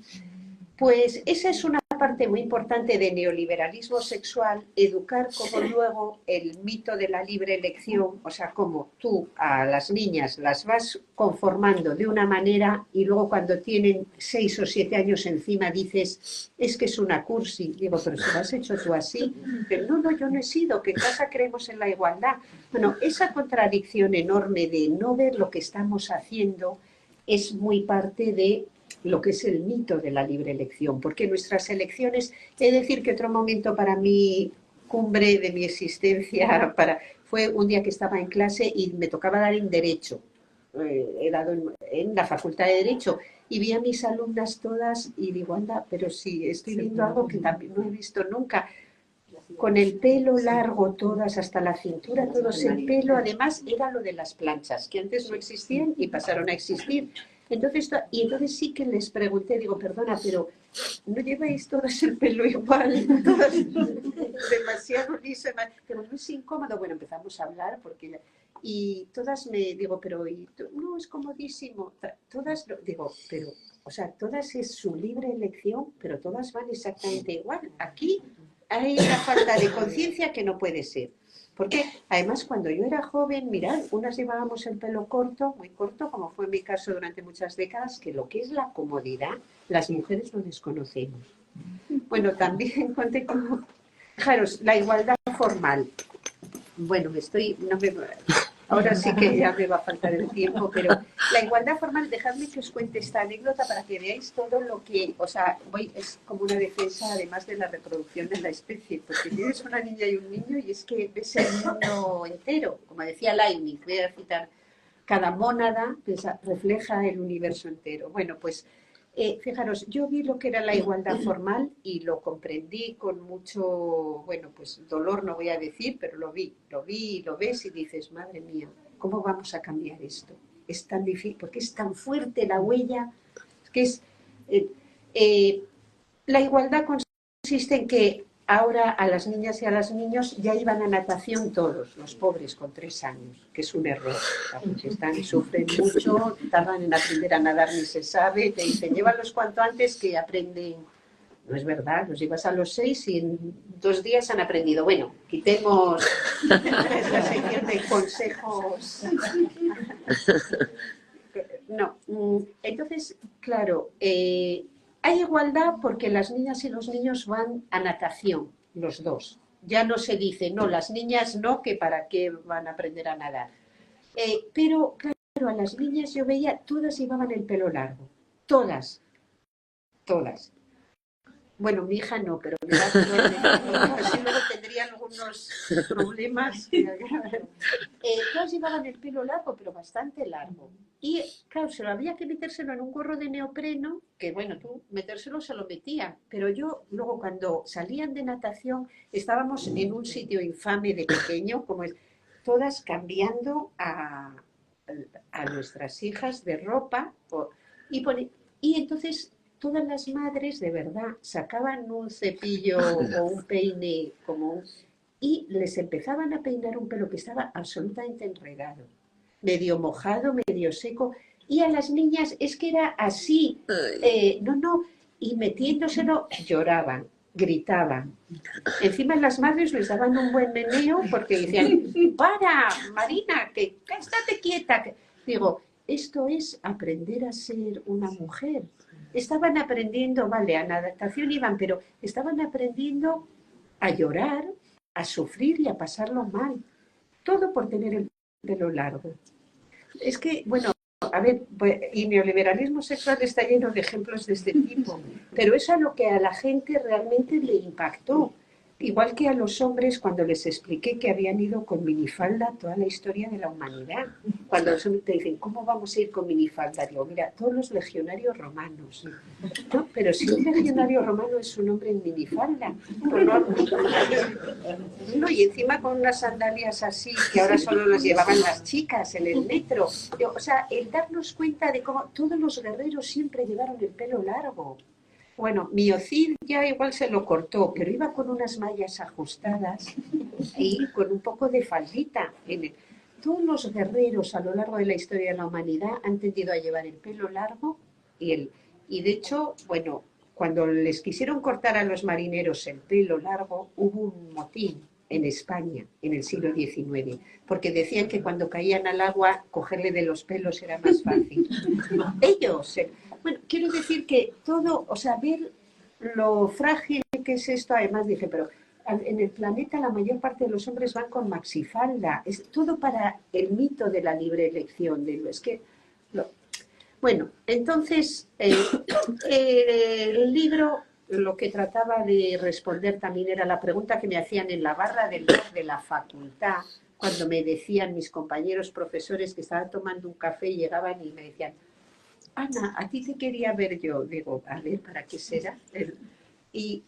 Pues esa es una parte muy importante de neoliberalismo sexual, educar como luego el mito de la libre elección, o sea, como tú a las niñas las vas conformando de una manera y luego cuando tienen 6 o 7 años encima dices, es que es una cursi. Digo, pero si lo has hecho tú así. Pero no, yo no he sido, que en casa creemos en la igualdad. Bueno, esa contradicción enorme de no ver lo que estamos haciendo es muy parte de lo que es el mito de la libre elección, porque nuestras elecciones, he de decir que otro momento para mí, cumbre de mi existencia, fue un día que estaba en clase y me tocaba dar en Derecho, he dado en la Facultad de Derecho, y vi a mis alumnas todas y digo, anda, pero sí, estoy viendo algo que también no he visto nunca, con el pelo largo todas hasta la cintura, todos el pelo, además era lo de las planchas, que antes no existían y pasaron a existir. Entonces sí que les pregunté, digo, perdona, pero ¿no lleváis todas el pelo igual? Todas demasiado liso, pero no es incómodo. Bueno, empezamos a hablar y todas me digo, pero no, es comodísimo. Todas, digo, pero, o sea, todas es su libre elección, pero todas van exactamente igual. Aquí hay una falta de conciencia que no puede ser. Porque además cuando yo era joven, mirad, unas llevábamos el pelo corto, muy corto, como fue en mi caso durante muchas décadas, que lo que es la comodidad, las mujeres lo desconocemos. Bueno, también conté como, fijaros, la igualdad formal. Bueno, ahora sí que ya me va a faltar el tiempo, pero la igualdad formal, dejadme que os cuente esta anécdota para que veáis todo lo que, o sea, es como una defensa además de la reproducción de la especie, porque tienes una niña y un niño y es que ves el mundo entero, como decía Leibniz, voy a citar, cada mónada refleja el universo entero. Bueno, pues fijaros, yo vi lo que era la igualdad formal y lo comprendí con mucho, bueno, pues dolor no voy a decir, pero lo vi y lo ves y dices, madre mía, ¿cómo vamos a cambiar esto? Es tan difícil, porque es tan fuerte la huella, que es... la igualdad consiste en que ahora a las niñas y a los niños ya iban a natación todos, los pobres con 3 años, que es un error. Sufren mucho, tardan en aprender a nadar ni se sabe, te dicen, llévalos cuanto antes que aprenden. No es verdad, los llevas a los 6 y en 2 días han aprendido. Bueno, quitemos la sección de consejos. No, entonces, claro, hay igualdad porque las niñas y los niños van a natación, los dos. Ya no se dice, no, las niñas no, que para qué van a aprender a nadar. Pero, claro, a las niñas yo veía, todas llevaban el pelo largo, todas. todas. Bueno, mi hija no, pero me da dolor, así luego tendría algunos problemas. Todas llevaban el pelo largo, pero bastante largo. Y claro, se lo había que metérselo en un gorro de neopreno, que bueno, tú metérselo se lo metía. Pero yo luego cuando salían de natación, estábamos en un sitio infame de pequeño, como es, todas cambiando a nuestras hijas de ropa. Y entonces todas las madres de verdad sacaban un cepillo o un peine y les empezaban a peinar un pelo que estaba absolutamente enredado, medio mojado, medio seco, y a las niñas es que era así, y metiéndoselo lloraban, gritaban. Encima las madres les daban un buen meneo porque decían, para, Marina, que estate quieta. Digo, esto es aprender a ser una mujer. Estaban aprendiendo, vale, a natación iban, pero estaban aprendiendo a llorar, a sufrir y a pasarlo mal. Todo por tener el pelo largo. Es que, bueno, a ver, y neoliberalismo sexual está lleno de ejemplos de este tipo, pero eso es lo que a la gente realmente le impactó. Igual que a los hombres cuando les expliqué que habían ido con minifalda toda la historia de la humanidad. Cuando los hombres te dicen, ¿cómo vamos a ir con minifalda? Digo, mira, todos los legionarios romanos. No, pero si un legionario romano es un hombre en minifalda. No, y encima con unas sandalias así, que ahora solo las llevaban las chicas en el metro. O sea, el darnos cuenta de cómo todos los guerreros siempre llevaron el pelo largo. Bueno, Miocid ya igual se lo cortó, pero iba con unas mallas ajustadas y con un poco de faldita. Todos los guerreros a lo largo de la historia de la humanidad han tendido a llevar el pelo largo y de hecho, bueno, cuando les quisieron cortar a los marineros el pelo largo, hubo un motín en España en el siglo XIX, porque decían que cuando caían al agua cogerle de los pelos era más fácil. Ellos... Bueno, quiero decir que todo, o sea, ver lo frágil que es esto, además dije, pero en el planeta la mayor parte de los hombres van con maxifalda, es todo para el mito de la libre elección, Bueno, entonces el libro lo que trataba de responder también era la pregunta que me hacían en la barra del bar de la facultad, cuando me decían mis compañeros profesores que estaban tomando un café y llegaban y me decían, Ana, a ti te quería ver yo. Digo, a ver, ¿para qué será? Y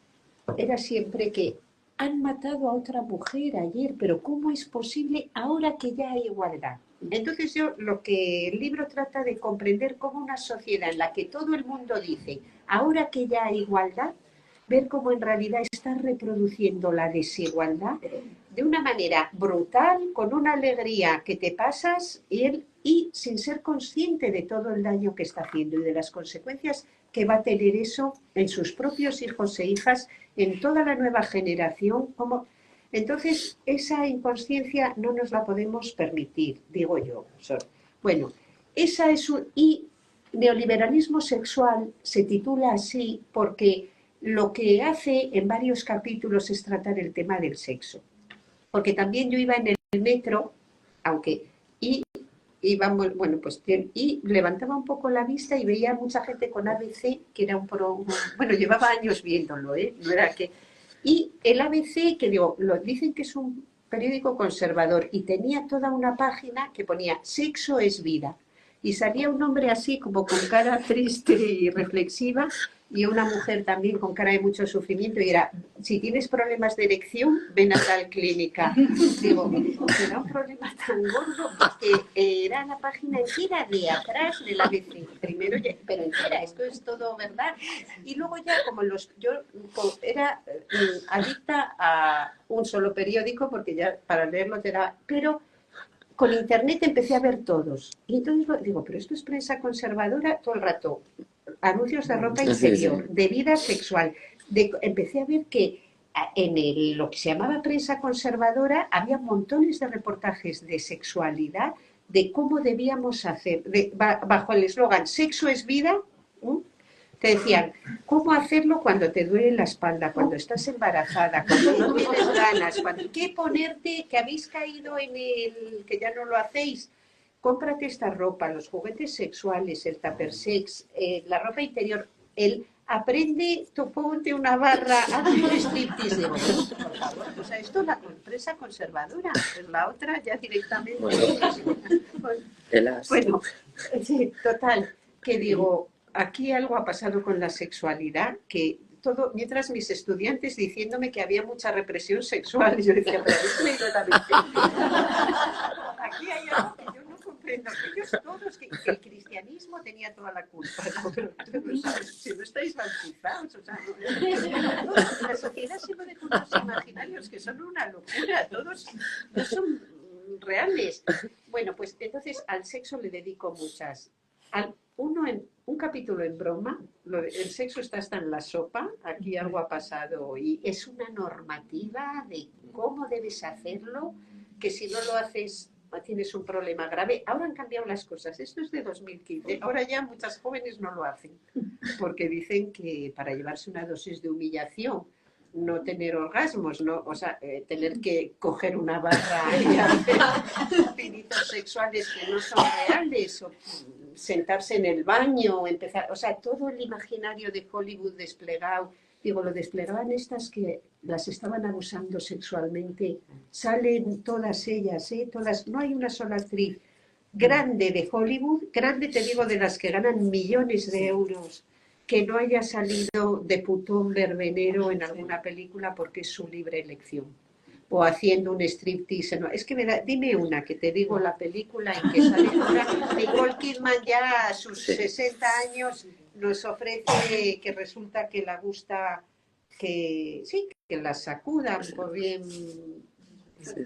era siempre que han matado a otra mujer ayer, pero ¿cómo es posible ahora que ya hay igualdad? Entonces yo lo que el libro trata de comprender como una sociedad en la que todo el mundo dice, ahora que ya hay igualdad, ver cómo en realidad está reproduciendo la desigualdad de una manera brutal, con una alegría que te pasas y sin ser consciente de todo el daño que está haciendo y de las consecuencias que va a tener eso en sus propios hijos e hijas, en toda la nueva generación. Entonces, esa inconsciencia no nos la podemos permitir, digo yo. Bueno, esa es y neoliberalismo sexual se titula así porque lo que hace en varios capítulos es tratar el tema del sexo. Porque también yo iba en el metro, íbamos, bueno, pues, y levantaba un poco la vista y veía a mucha gente con ABC, que era bueno, llevaba años viéndolo, no era que... Y el ABC, que dicen que es un periódico conservador, y tenía toda una página que ponía sexo es vida. Y salía un hombre así, como con cara triste y reflexiva, y una mujer también con cara de mucho sufrimiento, y era, si tienes problemas de erección, ven a tal clínica. Digo, era un problema tan gordo, porque era la página entera de atrás del ABC, primero, pero entera, esto es todo verdad. Y luego ya, yo era adicta a un solo periódico, porque ya para leerlo te daba, pero con internet empecé a ver todos. Y entonces digo, pero esto es prensa conservadora todo el rato. Anuncios de ropa interior, de vida sexual. Empecé a ver que en lo que se llamaba prensa conservadora había montones de reportajes de sexualidad, de cómo debíamos hacer, bajo el eslogan sexo es vida. Te decían, ¿cómo hacerlo cuando te duele la espalda, cuando estás embarazada, cuando no tienes ganas? ¿Qué ponerte, que habéis caído en que ya no lo hacéis? Cómprate esta ropa, los juguetes sexuales, el tupper sex, la ropa interior, el aprende, tú ponte una barra, haz un striptease de voz, por favor. O sea, esto es la empresa conservadora, pues la otra ya directamente... Bueno, sí, total, que digo, aquí algo ha pasado con la sexualidad, que todo, mientras mis estudiantes diciéndome que había mucha represión sexual, yo decía, pero ¿habéis leído la Biblia? Aquí hay algo que yo no comprendo, que ellos todos, que el cristianismo tenía toda la culpa, ¿no? Pero si no estáis bautizados, o sea, la sociedad se mueve con unos imaginarios que son una locura, todos no son reales. Bueno, pues entonces al sexo le dedico muchas. Un capítulo en broma, el sexo está hasta en la sopa, aquí algo ha pasado y es una normativa de cómo debes hacerlo, que si no lo haces tienes un problema grave. Ahora han cambiado las cosas, esto es de 2015, ahora ya muchas jóvenes no lo hacen, porque dicen que para llevarse una dosis de humillación, no tener orgasmos, no, o sea, tener que coger una barra y hacer pinitos sexuales que no son reales, o sentarse en el baño, empezar, o sea, todo el imaginario de Hollywood desplegado. Digo, lo desplegaban estas que las estaban abusando sexualmente, salen todas ellas, todas, no hay una sola actriz grande de Hollywood, grande te digo de las que ganan millones de euros, que no haya salido de putón verbenero en alguna película porque es su libre elección. O haciendo un striptease. No, es que dime una, que te digo la película en que sale ahora. Nicole Kidman ya a sus 60 años nos ofrece que resulta que le gusta que la sacudan por bien.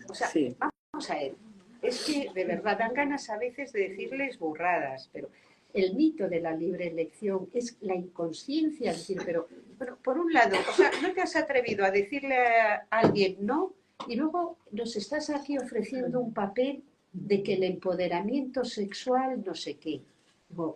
O sea, vamos a ver. Es que de verdad dan ganas a veces de decirles burradas, pero el mito de la libre elección es la inconsciencia, es decir, pero bueno, por un lado, o sea, no te has atrevido a decirle a alguien no y luego nos estás aquí ofreciendo un papel de que el empoderamiento sexual no sé qué.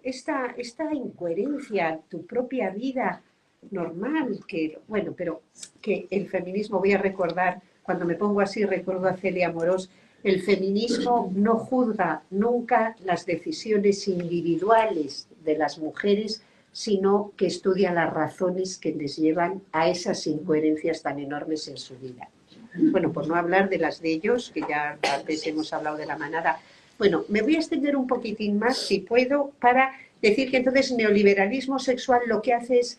Esta incoherencia, tu propia vida normal, que bueno, pero que el feminismo, voy a recordar, cuando me pongo así recuerdo a Celia Amorós, el feminismo no juzga nunca las decisiones individuales de las mujeres, sino que estudia las razones que les llevan a esas incoherencias tan enormes en su vida. Bueno, por no hablar de las de ellos, que ya antes hemos hablado de la manada. Bueno, me voy a extender un poquitín más, si puedo, para decir que entonces neoliberalismo sexual lo que hace es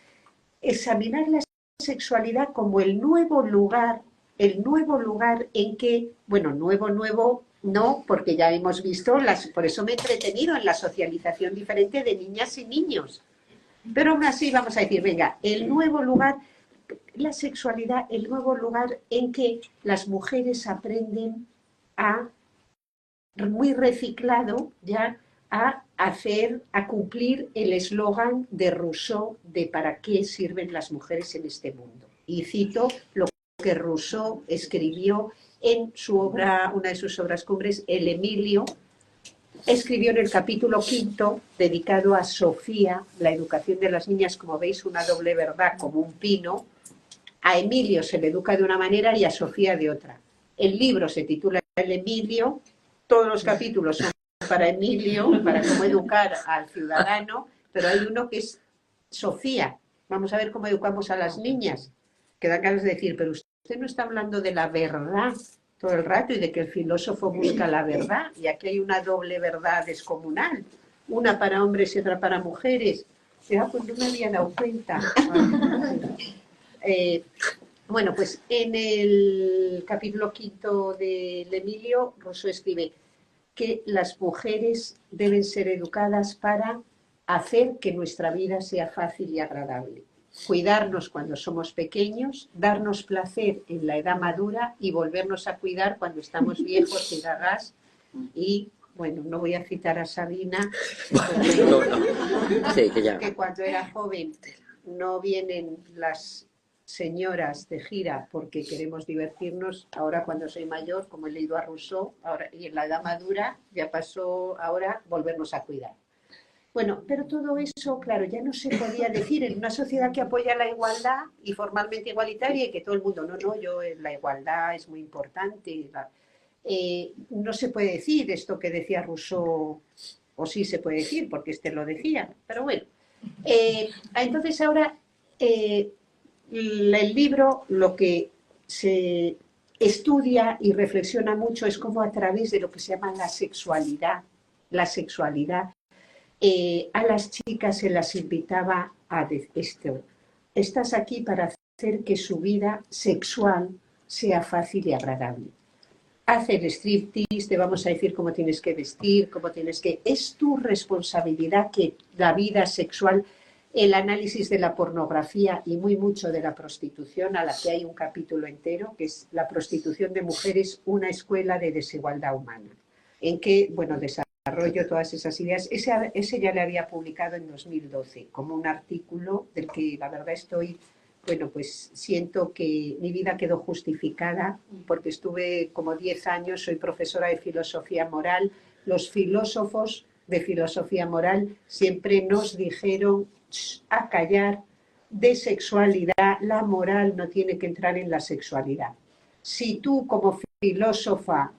examinar la sexualidad como el nuevo lugar en que, bueno, nuevo no, porque ya hemos visto, por eso me he entretenido en la socialización diferente de niñas y niños. Pero aún así vamos a decir, venga, el nuevo lugar, la sexualidad, el nuevo lugar en que las mujeres aprenden a, muy reciclado ya, a cumplir el eslogan de Rousseau de ¿para qué sirven las mujeres en este mundo? Y cito lo que Rousseau escribió en su obra, una de sus obras cumbres, El Emilio, escribió en el capítulo 5, dedicado a Sofía, la educación de las niñas, como veis, una doble verdad como un pino. A Emilio se le educa de una manera y a Sofía de otra. El libro se titula El Emilio, todos los capítulos son para Emilio, para cómo educar al ciudadano, pero hay uno que es Sofía. Vamos a ver cómo educamos a las niñas, que dan ganas de decir, pero usted no está hablando de la verdad todo el rato y de que el filósofo busca la verdad, y aquí hay una doble verdad descomunal, una para hombres y otra para mujeres. Pues no me había dado cuenta. Bueno, pues en el capítulo 5 del Emilio, Rousseau escribe que las mujeres deben ser educadas para hacer que nuestra vida sea fácil y agradable. Cuidarnos cuando somos pequeños, darnos placer en la edad madura y volvernos a cuidar cuando estamos viejos y gagas. Y, bueno, no voy a citar a Sabina, Sí, que cuando era joven no vienen las señoras de gira porque queremos divertirnos. Ahora cuando soy mayor, como he leído a Rousseau, ahora, y en la edad madura ya pasó ahora volvernos a cuidar. Bueno, pero todo eso, claro, ya no se podía decir en una sociedad que apoya la igualdad y formalmente igualitaria y que todo el mundo, la igualdad es muy importante. No se puede decir esto que decía Rousseau, o sí se puede decir porque este lo decía, pero bueno. Entonces ahora el libro lo que se estudia y reflexiona mucho es cómo a través de lo que se llama la sexualidad, a las chicas se las invitaba a esto. Estás aquí para hacer que su vida sexual sea fácil y agradable. Haz el striptease, te vamos a decir cómo tienes que vestir, cómo tienes que... Es tu responsabilidad que la vida sexual, el análisis de la pornografía y muy mucho de la prostitución, a la que hay un capítulo entero, que es la prostitución de mujeres, una escuela de desigualdad humana, en que, bueno, desarrollo todas esas ideas. Ese ya le había publicado en 2012, como un artículo del que la verdad estoy... Bueno, pues siento que mi vida quedó justificada porque estuve como 10 años, soy profesora de filosofía moral. Los filósofos de filosofía moral siempre nos dijeron a callar de sexualidad, la moral no tiene que entrar en la sexualidad. Si tú como filósofa,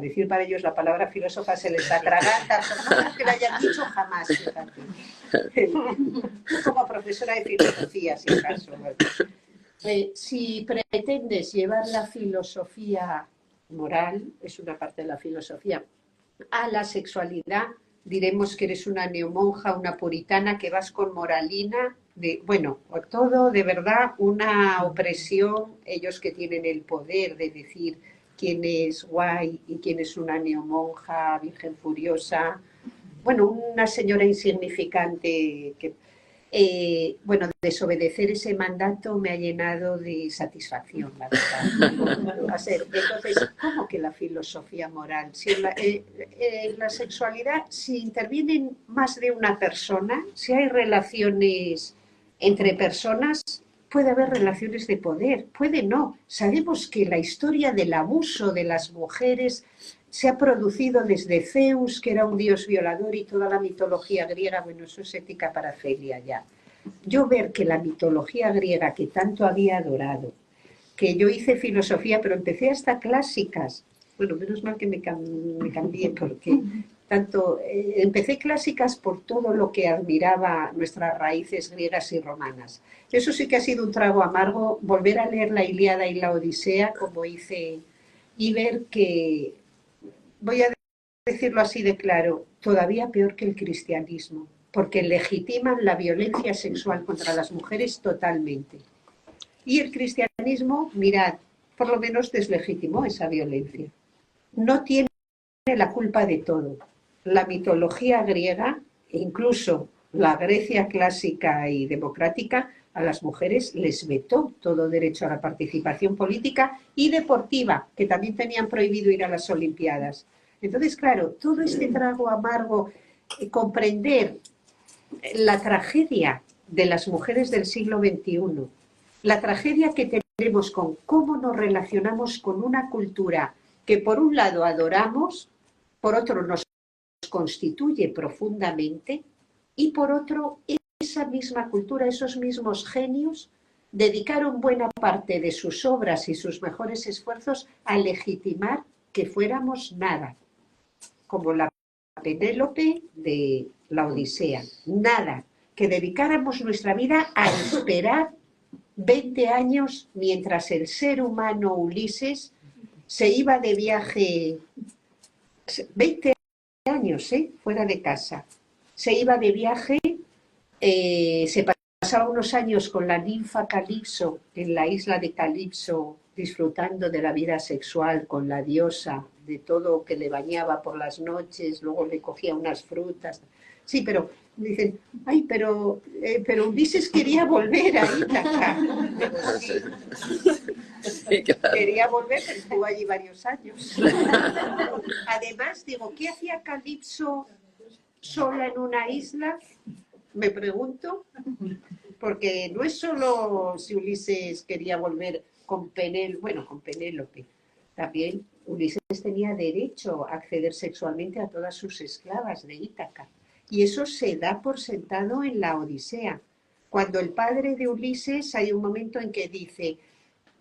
decir para ellos la palabra filósofa se les atraganta, no que la hayan dicho jamás, fíjate. Como profesora de filosofía, si acaso. Si pretendes llevar la filosofía moral, es una parte de la filosofía, a la sexualidad, diremos que eres una neomonja, una puritana, que vas con moralina, todo de verdad una opresión, ellos que tienen el poder de decir quién es guay y quién es una neomonja, virgen furiosa, una señora insignificante que... desobedecer ese mandato me ha llenado de satisfacción, la verdad. Entonces, ¿cómo que la filosofía moral? Si la sexualidad, si intervienen más de una persona, si hay relaciones entre personas, puede haber relaciones de poder, puede no. Sabemos que la historia del abuso de las mujeres se ha producido desde Zeus, que era un dios violador, y toda la mitología griega, eso es ética parafilia ya. Yo ver que la mitología griega, que tanto había adorado, que yo hice filosofía, pero empecé hasta clásicas, menos mal que me cambié, porque empecé clásicas por todo lo que admiraba nuestras raíces griegas y romanas. Eso sí que ha sido un trago amargo, volver a leer la Ilíada y la Odisea, como hice, y ver que... Voy a decirlo así de claro, todavía peor que el cristianismo, porque legitiman la violencia sexual contra las mujeres totalmente. Y el cristianismo, mirad, por lo menos deslegitimó esa violencia. No tiene la culpa de todo. La mitología griega, e incluso la Grecia clásica y democrática, a las mujeres les vetó todo derecho a la participación política y deportiva, que también tenían prohibido ir a las Olimpiadas. Entonces, claro, todo este trago amargo, comprender la tragedia de las mujeres del siglo XXI, la tragedia que tenemos con cómo nos relacionamos con una cultura que por un lado adoramos, por otro nos constituye profundamente y por otro esa misma cultura, esos mismos genios dedicaron buena parte de sus obras y sus mejores esfuerzos a legitimar que fuéramos nada, como la Penélope de la Odisea, nada, que dedicáramos nuestra vida a esperar 20 años mientras el ser humano Ulises se iba de viaje, 20 años, fuera de casa, se iba de viaje, se pasaba unos años con la ninfa Calipso en la isla de Calipso, disfrutando de la vida sexual con la diosa, de todo que le bañaba por las noches, luego le cogía unas frutas. Sí, pero dicen, pero Ulises quería volver a Ítaca. Sí, claro. Quería volver, pero estuvo allí varios años. Además, digo, ¿qué hacía Calipso sola en una isla? Me pregunto, porque no es solo si Ulises quería volver con Penélope, también Ulises tenía derecho a acceder sexualmente a todas sus esclavas de Ítaca. Y eso se da por sentado en la Odisea. Cuando el padre de Ulises, hay un momento en que dice,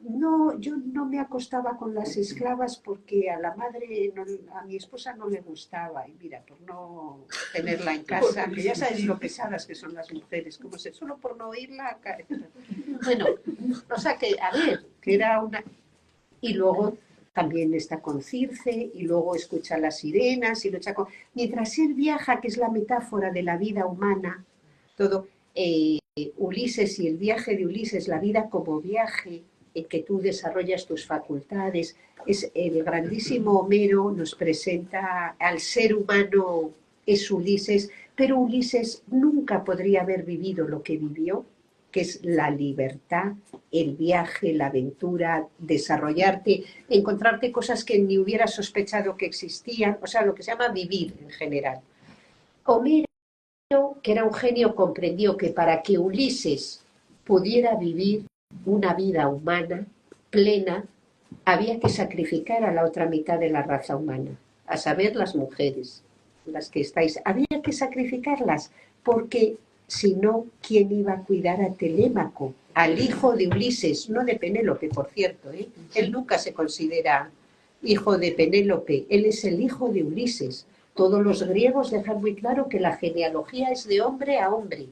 No, yo no me acostaba con las esclavas porque a la madre, a mi esposa no le gustaba. Y mira, por no tenerla en casa, que ya sabes lo pesadas que son las mujeres, como se solo por no oírla. Bueno, o sea que, a ver, que era una... Y luego también está con Circe, y luego escucha las sirenas, y lucha con... Mientras él viaja, que es la metáfora de la vida humana, todo, Ulises y el viaje de Ulises, la vida como viaje, en que tú desarrollas tus facultades, es el grandísimo Homero nos presenta al ser humano, es Ulises, pero Ulises nunca podría haber vivido lo que vivió, que es la libertad, el viaje, la aventura, desarrollarte, encontrarte cosas que ni hubieras sospechado que existían, o sea, lo que se llama vivir en general. Homero, que era un genio, comprendió que para que Ulises pudiera vivir una vida humana plena, había que sacrificar a la otra mitad de la raza humana, a saber, las mujeres, las que estáis, había que sacrificarlas, porque si no, ¿quién iba a cuidar a Telémaco, al hijo de Ulises, no de Penélope, por cierto, ¿eh? Él nunca se considera hijo de Penélope, él es el hijo de Ulises. Todos los griegos dejan muy claro que la genealogía es de hombre a hombre.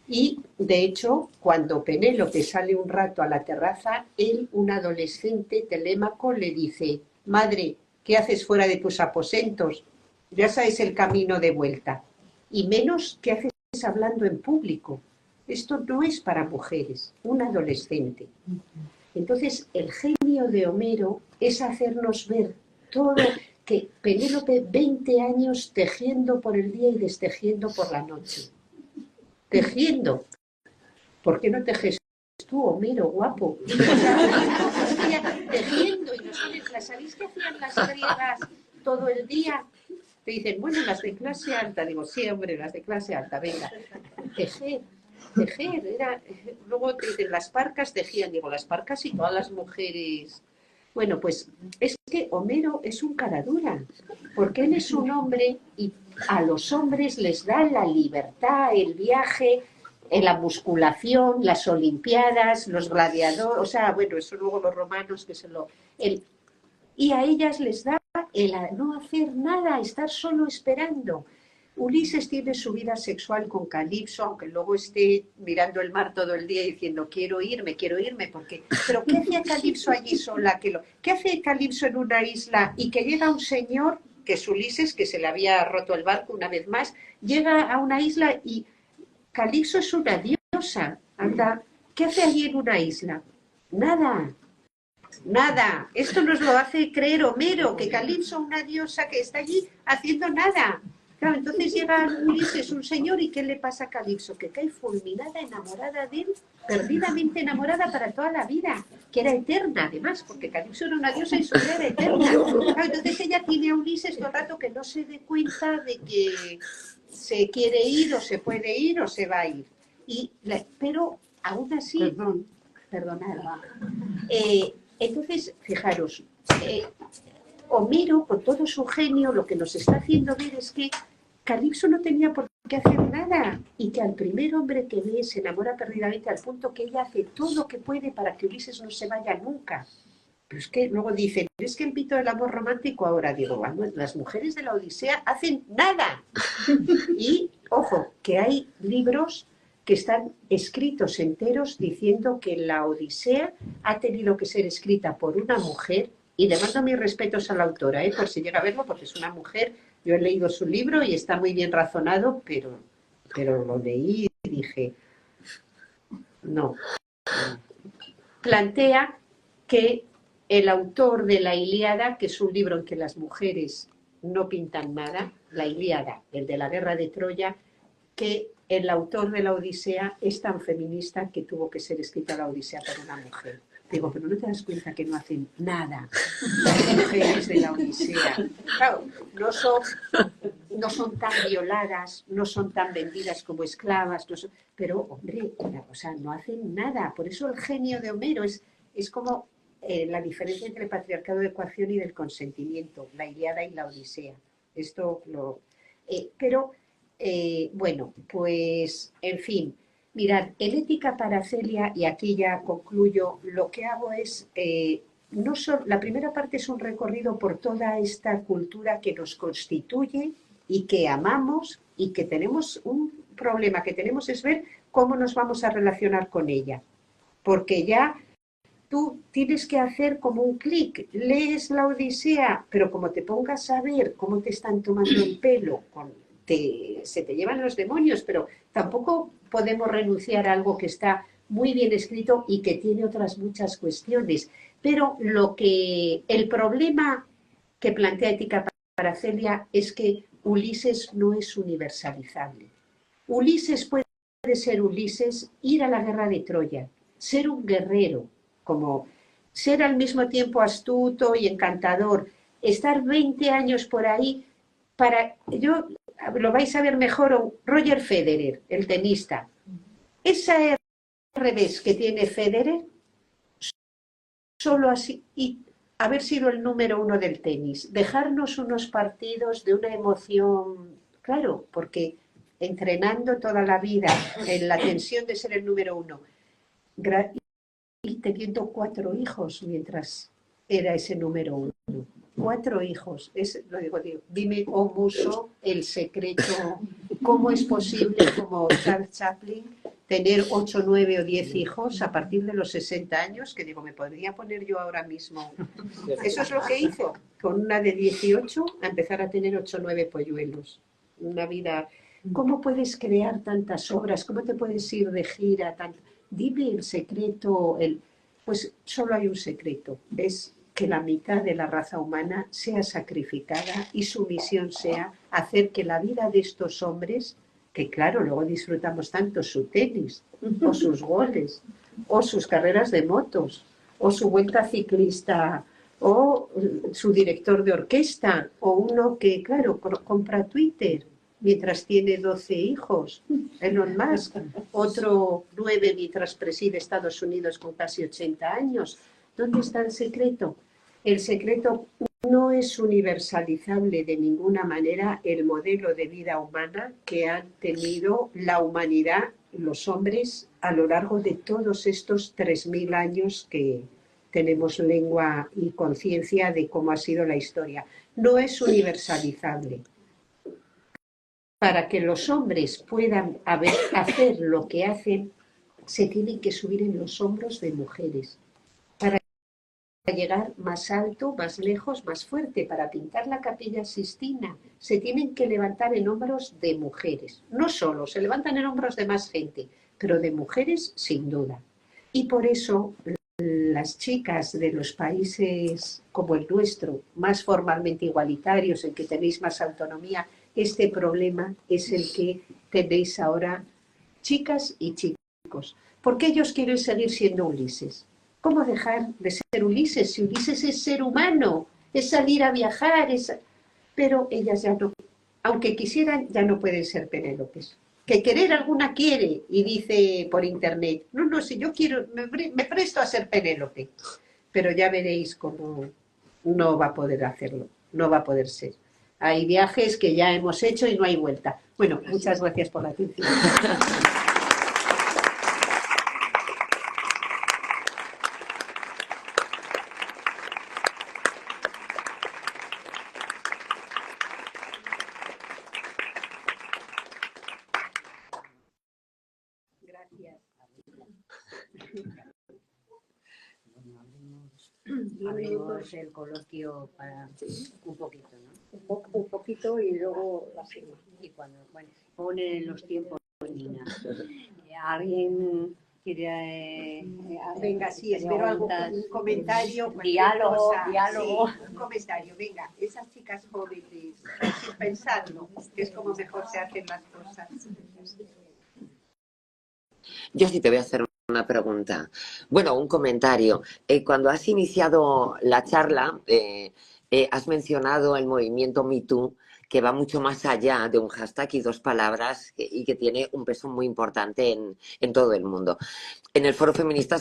Y, de hecho, cuando Penélope sale un rato a la terraza, él, un adolescente, Telémaco, le dice: madre, ¿qué haces fuera de tus aposentos? Ya sabes el camino de vuelta. Y menos, ¿qué haces hablando en público? Esto no es para mujeres, un adolescente. Entonces, el genio de Homero es hacernos ver todo, que Penélope 20 años tejiendo por el día y destejiendo por la noche. Tejiendo. ¿Por qué no tejes tú, Homero, guapo? Tejiendo, y nosotros, ¿sabéis qué hacían las griegas todo el día? Te dicen, bueno, las de clase alta. Digo, sí, hombre, las de clase alta, venga. Tejer, era... Luego te dicen, las parcas tejían. Digo, las parcas y todas las mujeres... Bueno, pues es que Homero es un cara dura, porque él es un hombre y a los hombres les da la libertad, el viaje, la musculación, las olimpiadas, los gladiadores, o sea, bueno, eso luego los romanos que se lo... y a ellas les da el no hacer nada, estar solo esperando. Ulises tiene su vida sexual con Calipso, aunque luego esté mirando el mar todo el día diciendo quiero irme, porque... Pero ¿qué hacía Calipso allí sola? ¿Qué hace Calipso en una isla y que llega un señor, que es Ulises, que se le había roto el barco una vez más, llega a una isla y Calipso es una diosa, anda, ¿qué hace allí en una isla? Nada. Nada, esto nos lo hace creer Homero, que Calipso, una diosa que está allí haciendo nada. Claro, entonces llega Ulises, un señor, ¿y qué le pasa a Calipso? Que cae fulminada, enamorada de él, perdidamente enamorada para toda la vida, que era eterna además, porque Calipso era una diosa y su vida era eterna. Claro, entonces ella tiene a Ulises todo el rato que no se dé cuenta de que se quiere ir o se puede ir o se va a ir. Pero aún así, perdonad. Entonces, fijaros, Homero, con todo su genio, lo que nos está haciendo ver es que Calipso no tenía por qué hacer nada y que al primer hombre que ve se enamora perdidamente al punto que ella hace todo lo que puede para que Ulises no se vaya nunca. Pero es que luego dicen, es que el mito del amor romántico ahora, digo, bueno, las mujeres de la Odisea hacen nada. Y, ojo, que hay libros que están escritos enteros diciendo que la Odisea ha tenido que ser escrita por una mujer, y le mando mis respetos a la autora, por si llega a verlo, porque es una mujer. Yo he leído su libro y está muy bien razonado, pero lo leí y dije, no. Plantea que el autor de la Ilíada, que es un libro en que las mujeres no pintan nada, la Ilíada, el de la guerra de Troya, que el autor de la Odisea es tan feminista que tuvo que ser escrita la Odisea por una mujer. Digo, pero ¿no te das cuenta que no hacen nada las mujeres de la Odisea? Claro, no son tan violadas, no son tan vendidas como esclavas, pero, hombre, o sea, no hacen nada. Por eso el genio de Homero es como la diferencia entre el patriarcado de ecuación y del consentimiento, la Ilíada y la Odisea. Esto lo... bueno, pues, en fin, Mirad, en Ética para Celia, y aquí ya concluyo, lo que hago es, la primera parte es un recorrido por toda esta cultura que nos constituye y que amamos y que tenemos un problema que tenemos es ver cómo nos vamos a relacionar con ella. Porque ya tú tienes que hacer como un clic, lees la Odisea, pero como te pongas a ver cómo te están tomando el pelo, se te llevan los demonios, pero tampoco podemos renunciar a algo que está muy bien escrito y que tiene otras muchas cuestiones. Pero el problema que plantea Ética para Celia es que Ulises no es universalizable. Ulises puede ser Ulises, ir a la guerra de Troya, ser un guerrero, como ser al mismo tiempo astuto y encantador, estar 20 años por ahí lo vais a ver mejor, Roger Federer, el tenista. Esa revés que tiene Federer, solo así, y haber sido el número 1 del tenis, dejarnos unos partidos de una emoción, claro, porque entrenando toda la vida en la tensión de ser el número 1, y teniendo 4 hijos mientras era ese número 1. 4 hijos, dime, oh muso, el secreto, ¿cómo es posible, como Charles Chaplin, tener 8, 9 o 10 hijos a partir de los 60 años? Que digo, me podría poner yo ahora mismo. Eso es lo que hizo, con una de 18, a empezar a tener 8 o 9 polluelos. Una vida. ¿Cómo puedes crear tantas obras? ¿Cómo te puedes ir de gira? Dime el secreto. Pues solo hay un secreto, es que la mitad de la raza humana sea sacrificada y su misión sea hacer que la vida de estos hombres, que claro, luego disfrutamos tanto su tenis, o sus goles, o sus carreras de motos, o su vuelta ciclista, o su director de orquesta, o uno que, claro, compra Twitter mientras tiene 12 hijos, Elon Musk, otro 9 mientras preside Estados Unidos con casi 80 años. ¿Dónde está el secreto? El secreto no es universalizable de ninguna manera el modelo de vida humana que han tenido la humanidad, los hombres, a lo largo de todos estos 3000 años que tenemos lengua y conciencia de cómo ha sido la historia. No es universalizable. Para que los hombres puedan hacer lo que hacen, se tienen que subir en los hombros de mujeres. Para llegar más alto, más lejos, más fuerte, para pintar la Capilla Sistina, se tienen que levantar en hombros de mujeres. No solo, se levantan en hombros de más gente, pero de mujeres sin duda. Y por eso las chicas de los países como el nuestro, más formalmente igualitarios, en que tenéis más autonomía, este problema es el que tenéis ahora, chicas y chicos. ¿Por qué ellos quieren seguir siendo Ulises? ¿Cómo dejar de ser Ulises? Si Ulises es ser humano, es salir a viajar, pero ellas ya no, aunque quisieran, ya no pueden ser Penélopes. Que querer alguna quiere y dice por internet, no, si yo quiero, me presto a ser Penélope. Pero ya veréis cómo no va a poder hacerlo, no va a poder ser. Hay viajes que ya hemos hecho y no hay vuelta. Bueno, muchas gracias por la atención. Abrimos el coloquio para un poquito, ¿no? Un poquito y luego la firma. Y cuando ponen los tiempos, Nina. ¿Alguien quiere...? Venga, sí, espero algún comentario. Diálogo. Sí, un comentario, venga. Esas chicas jóvenes, sin pensarlo, que es como mejor se hacen las cosas. Yo sí te voy a hacer una pregunta. Bueno, un comentario. Cuando has iniciado la charla, has mencionado el movimiento MeToo, que va mucho más allá de un hashtag y 2 palabras y que tiene un peso muy importante en todo el mundo. En el Foro Feminista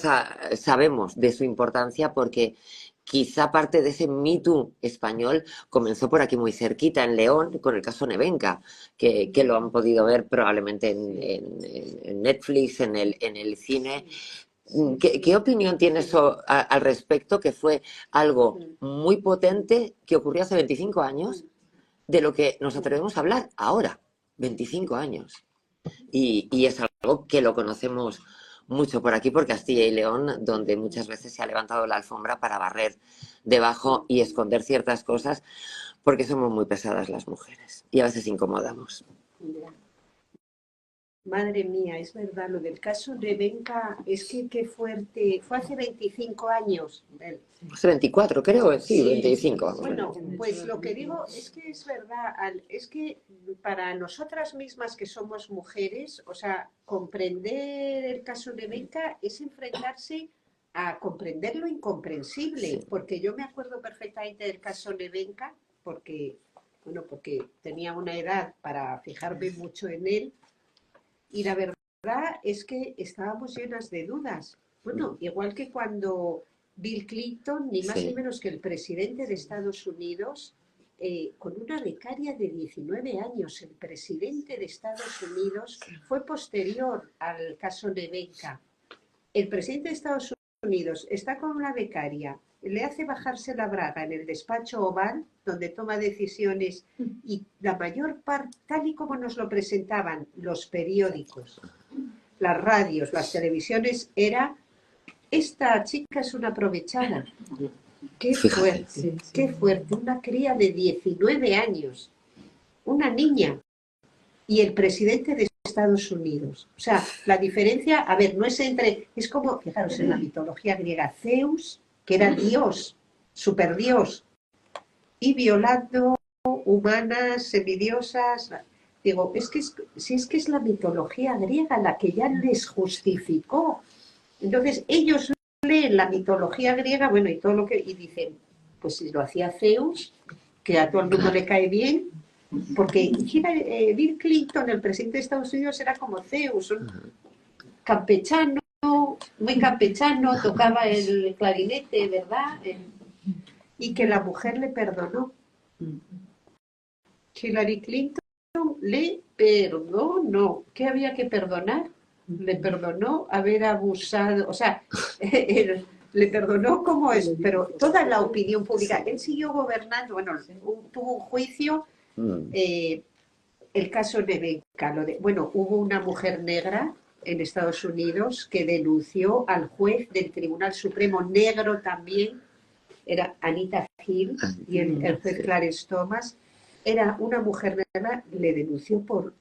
sabemos de su importancia porque quizá parte de ese Me Too español comenzó por aquí muy cerquita, en León, con el caso Nevenka, que lo han podido ver probablemente en Netflix, en el cine. ¿Qué opinión tienes al respecto? Que fue algo muy potente que ocurrió hace 25 años, de lo que nos atrevemos a hablar ahora, 25 años. Y es algo que lo conocemos mucho por aquí, por Castilla y León, donde muchas veces se ha levantado la alfombra para barrer debajo y esconder ciertas cosas, porque somos muy pesadas las mujeres y a veces incomodamos. Madre mía, es verdad, lo del caso de Benca, es que qué fuerte, fue hace 25 años. Hace 24, creo, sí, 25. Bueno, pues lo que digo es que es verdad, es que para nosotras mismas que somos mujeres, o sea, comprender el caso de Benca es enfrentarse a comprender lo incomprensible, porque yo me acuerdo perfectamente del caso de Benca, porque tenía una edad para fijarme mucho en él. Y la verdad es que estábamos llenas de dudas. Bueno, igual que cuando Bill Clinton, ni más ni menos que el presidente de Estados Unidos, con una becaria de 19 años, el presidente de Estados Unidos, fue posterior al caso Nevenka. El presidente de Estados Unidos está con una becaria, le hace bajarse la braga en el despacho Oval, donde toma decisiones, y la mayor parte, tal y como nos lo presentaban los periódicos, las radios, las televisiones, era: esta chica es una aprovechada. Qué fuerte, una cría de 19 años, una niña, y el presidente de Estados Unidos. O sea, la diferencia, a ver, no es entre, es como, fijaros, en la mitología griega, Zeus, que era Dios, superdios, y violando humanas, semidiosas. Digo, si es que es la mitología griega la que ya les justificó. Entonces, ellos leen la mitología griega, bueno, y todo lo que, y dicen, pues si lo hacía Zeus, que a todo el mundo le cae bien, porque Bill Clinton, el presidente de Estados Unidos, era como Zeus, un campechano, muy campechano, tocaba el clarinete, ¿verdad? Y que la mujer le perdonó. Hillary Clinton le perdonó. ¿Qué había que perdonar? Le perdonó haber abusado, o sea, le perdonó como es, pero toda la opinión pública. Él siguió gobernando, bueno, tuvo un juicio, el caso de Nevenka, hubo una mujer negra en Estados Unidos que denunció al juez del Tribunal Supremo, negro también, era Anita Hill, y el juez Clarence Thomas, era una mujer negra, le denunció por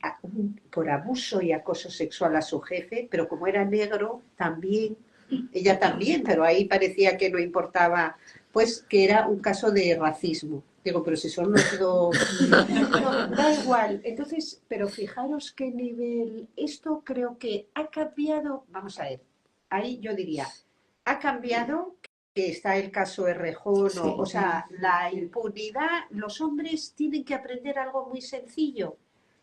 abuso y acoso sexual a su jefe, pero como era negro, también, ella también, pero ahí parecía que no importaba, pues que era un caso de racismo. Digo, pero si son los dos... No, da igual. Entonces, pero fijaros qué nivel... Esto creo que ha cambiado... Vamos a ver, ahí yo diría, ha cambiado, que está el caso Errejón, o sea, la impunidad. Los hombres tienen que aprender algo muy sencillo,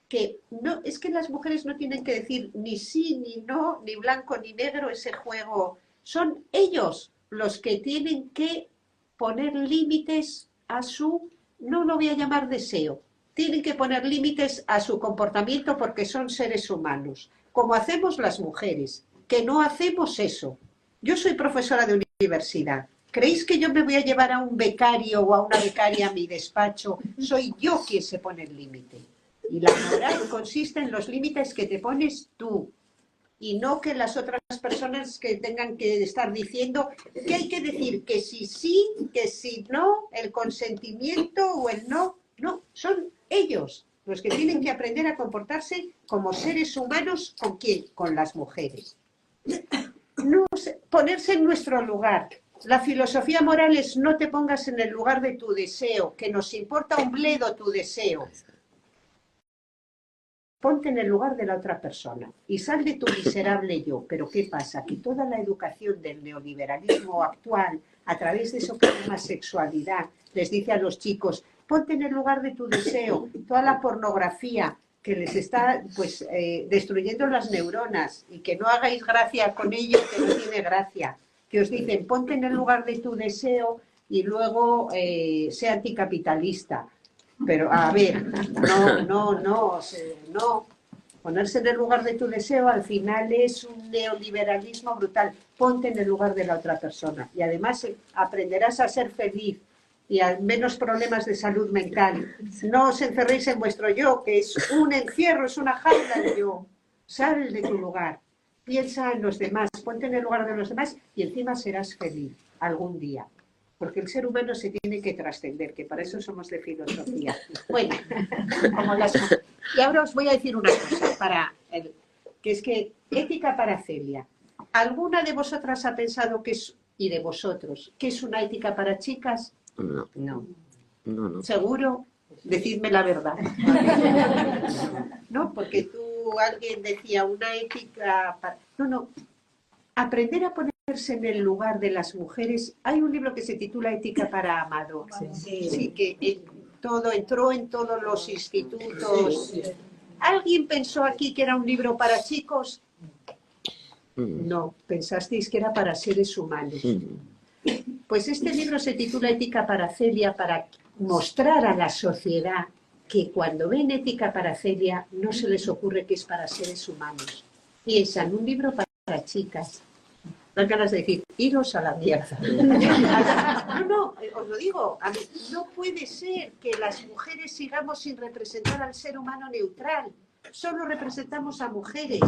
que no es que las mujeres no tienen que decir ni sí, ni no, ni blanco, ni negro, ese juego. Son ellos los que tienen que poner límites a su, no lo voy a llamar deseo, tienen que poner límites a su comportamiento porque son seres humanos, como hacemos las mujeres, que no hacemos eso. Yo soy profesora de universidad. ¿Creéis que yo me voy a llevar a un becario o a una becaria a mi despacho? Soy yo quien se pone el límite. Y la moral consiste en los límites que te pones tú, y no que las otras personas que tengan que estar diciendo que hay que decir que si sí, que si no, el consentimiento o el no. No, son ellos los que tienen que aprender a comportarse como seres humanos. ¿Con quién? Con las mujeres. No, ponerse en nuestro lugar. La filosofía moral es: no te pongas en el lugar de tu deseo, que nos importa un bledo tu deseo. Ponte en el lugar de la otra persona y sal de tu miserable yo. Pero ¿qué pasa? Que toda la educación del neoliberalismo actual, a través de eso que se llama sexualidad, les dice a los chicos: ponte en el lugar de tu deseo. Toda la pornografía que les está destruyendo las neuronas, y que no hagáis gracia con ello, que no tiene gracia, que os dicen: ponte en el lugar de tu deseo, y luego sea anticapitalista. Pero, a ver, no. Ponerse en el lugar de tu deseo al final es un neoliberalismo brutal. Ponte en el lugar de la otra persona y además aprenderás a ser feliz y a menos problemas de salud mental. No os encerréis en vuestro yo, que es un encierro, es una jaula el yo. Sal de tu lugar, piensa en los demás, ponte en el lugar de los demás y encima serás feliz algún día. Porque el ser humano se tiene que trascender, que para eso somos de filosofía. Bueno, y ahora os voy a decir una cosa, que es que ética para Celia. ¿Alguna de vosotras ha pensado que es, y de vosotros, que es una ética para chicas? No. ¿Seguro? Decidme la verdad. No, porque alguien decía una ética para... No. Aprender a ponerse en el lugar de las mujeres. Hay un libro que se titula Ética para Amador. Sí, que entró en todos los institutos. ¿Alguien pensó aquí que era un libro para chicos? No, pensasteis que era para seres humanos. Pues este libro se titula Ética para Celia, para mostrar a la sociedad que cuando ven Ética para Celia no se les ocurre que es para seres humanos. Piensan, un libro para chicas. Dan ganas de decir, iros a la mierda. No, os lo digo, no puede ser que las mujeres sigamos sin representar al ser humano neutral. Solo representamos a mujeres.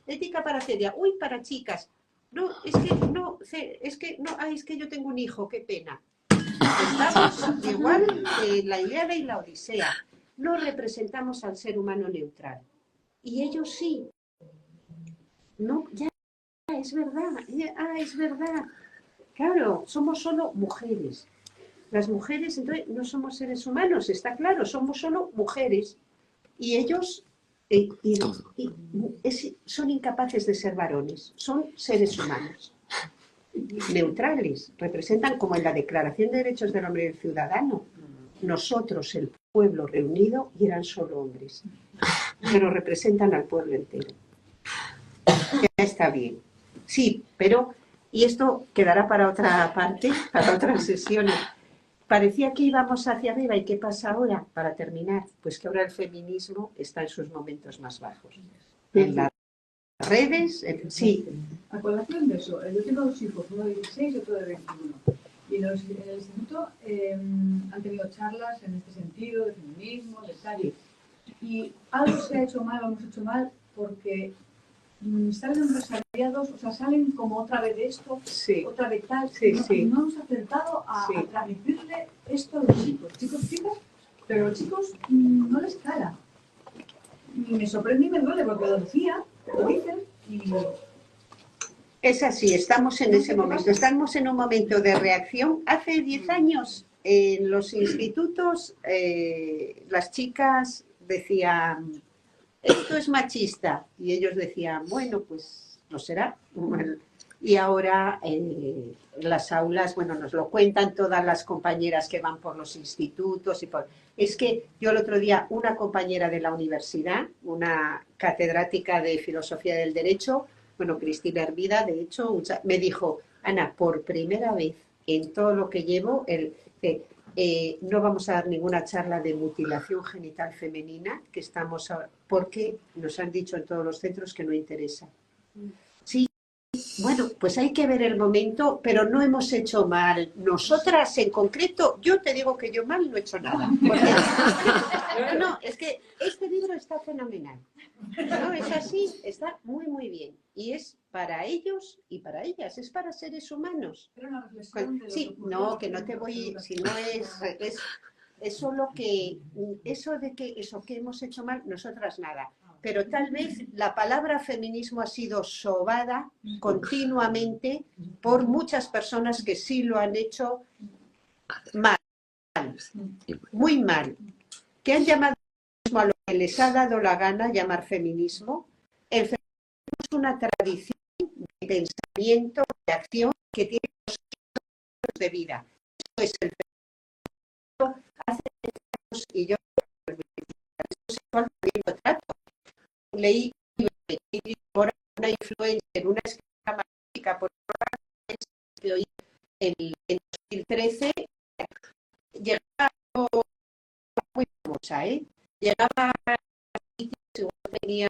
Ética para Celia, para chicas. No, es que yo tengo un hijo, qué pena. Estamos igual que la Ilíada y la Odisea. No representamos al ser humano neutral. Y ellos sí. No, ya. Es verdad. Claro, somos solo mujeres. Las mujeres, entonces, no somos seres humanos, está claro, somos solo mujeres. Y ellos son incapaces de ser varones, son seres humanos. Neutrales, representan como en la Declaración de Derechos del Hombre y del Ciudadano. Nosotros, el pueblo reunido, y eran solo hombres. Pero representan al pueblo entero. Ya está bien. Sí, pero, y esto quedará para otra parte, para otras sesiones. Parecía que íbamos hacia arriba, ¿y qué pasa ahora? Para terminar, pues que ahora el feminismo está en sus momentos más bajos. En las redes, sí. A colación de eso, yo tengo dos hijos, uno de 16 y otro de 21. Y en el instituto han tenido charlas en este sentido, de feminismo, de tal. Y algo se ha hecho mal, hemos hecho mal, porque salen empresariados, o sea, salen como otra vez de esto, Sí. otra vez tal, Sí, no, sí. no hemos acertado a transmitirle esto a los chicos, chicas, pero a los chicos no les cala. Y me sorprende y me duele porque lo dicen y... Es así, estamos en ese momento, estamos en un momento de reacción. Hace 10 años en los institutos las chicas decían, esto es machista, y ellos decían, bueno, pues no será. Y ahora en las aulas, bueno, nos lo cuentan todas las compañeras que van por los institutos. Es que yo el otro día, una compañera de la universidad, una catedrática de Filosofía del Derecho, bueno, Cristina Hermida, de hecho, me dijo, Ana, por primera vez en todo lo que llevo, no vamos a dar ninguna charla de mutilación genital femenina, que estamos porque nos han dicho en todos los centros que no interesa. Sí, bueno, pues hay que ver el momento, pero no hemos hecho mal. Nosotras en concreto, yo te digo que yo mal no he hecho nada. No, es que este libro está fenomenal. No, es así, está muy, muy bien. Y es para ellos y para ellas, es para seres humanos. Sí, no, que no te voy, si no es solo que, eso que hemos hecho mal, nosotras nada. Pero tal vez la palabra feminismo ha sido sobada continuamente por muchas personas que sí lo han hecho mal, muy mal, que han llamado a lo que les ha dado la gana llamar feminismo. El feminismo es una tradición de pensamiento, de acción que tiene los ciclos de vida. Eso es el feminismo. Hace años, y yo lo trato, leí por una influencia en una escuela magnífica por que oí en 2013 2013 llegaba muy famosa, llegaba a sitios, tenía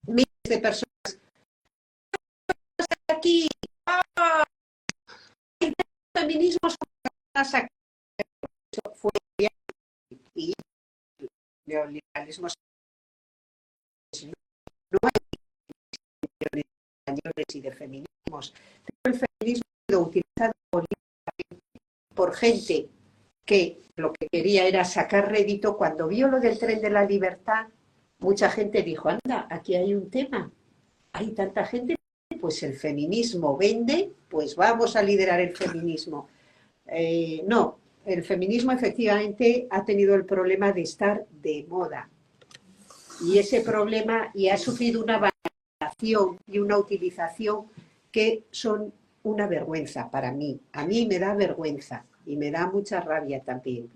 miles de personas aquí, el feminismo fue y el neoliberalismo no hay españoles y de feminismos, pero el feminismo ha sido utilizado por gente que lo que quería era sacar rédito. Cuando vio lo del tren de la libertad, mucha gente dijo, anda, aquí hay un tema, hay tanta gente, pues el feminismo vende, pues vamos a liderar el feminismo. No, el feminismo efectivamente ha tenido el problema de estar de moda. Y ese problema y ha sufrido una valoración y una utilización que son una vergüenza para mí. A mí me da vergüenza y me da mucha rabia también.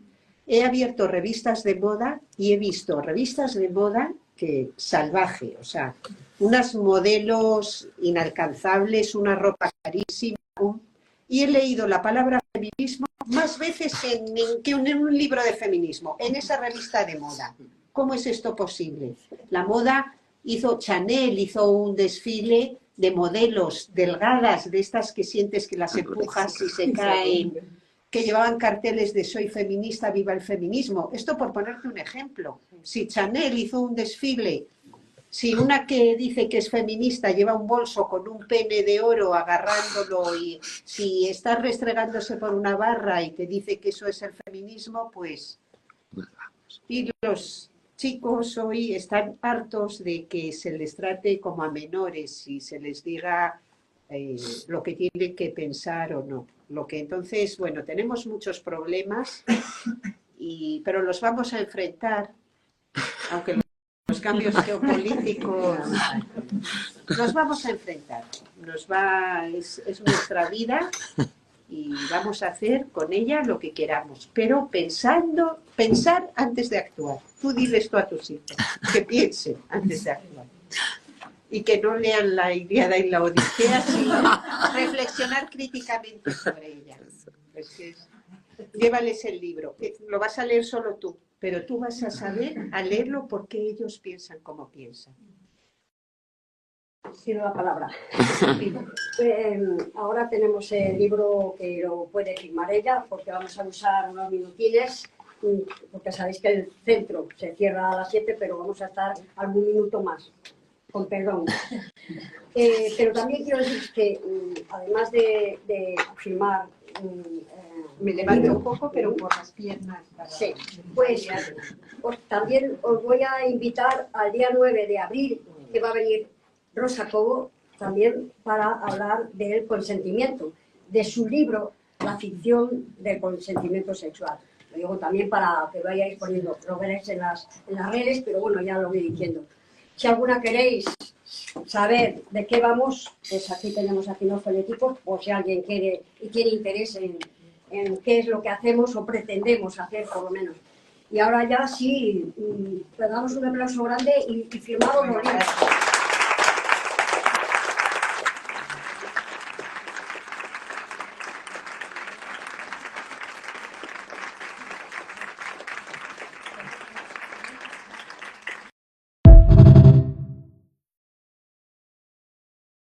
He abierto revistas de moda y he visto revistas de moda que salvaje, o sea, unos modelos inalcanzables, una ropa carísima, y he leído la palabra feminismo más veces que en un libro de feminismo, en esa revista de moda. ¿Cómo es esto posible? La moda Chanel hizo un desfile de modelos delgadas, de estas que sientes que las empujas y se caen, que llevaban carteles de soy feminista, viva el feminismo. Esto por ponerte un ejemplo. Si Chanel hizo un desfile, si una que dice que es feminista lleva un bolso con un pene de oro agarrándolo, y si está restregándose por una barra y te dice que eso es el feminismo, pues... Y los chicos hoy están hartos de que se les trate como a menores y se les diga lo que tienen que pensar o no. Entonces, bueno, tenemos muchos problemas, pero los vamos a enfrentar, aunque los cambios geopolíticos los vamos a enfrentar. Es nuestra vida y vamos a hacer con ella lo que queramos, pero pensar antes de actuar. Tú diles tú a tus hijos que piensen antes de actuar y que no lean la Ilíada y la Odisea, sino reflexionar críticamente sobre ella. Llévales el libro, lo vas a leer solo tú, pero tú vas a saber a leerlo porque ellos piensan como piensan. Pido la palabra. Ahora tenemos el libro que lo puede firmar ella, porque vamos a usar unos minutines, porque sabéis que el centro se cierra a las 7, pero vamos a estar algún minuto más, con perdón. Pero también quiero decir que, además de firmar... me levanto un poco, pero por las piernas. Sí, pues también os voy a invitar al día 9 de abril, que va a venir Rosa Cobo, también para hablar del consentimiento, de su libro La ficción del consentimiento sexual. Lo digo también para que vayáis poniendo, lo veréis en las redes, pero bueno, ya lo voy diciendo. Si alguna queréis saber de qué vamos, pues aquí tenemos unos folleticos, por si alguien quiere y tiene interés en qué es lo que hacemos o pretendemos hacer, por lo menos. Y ahora ya sí, le damos un aplauso grande y firmamos los libros.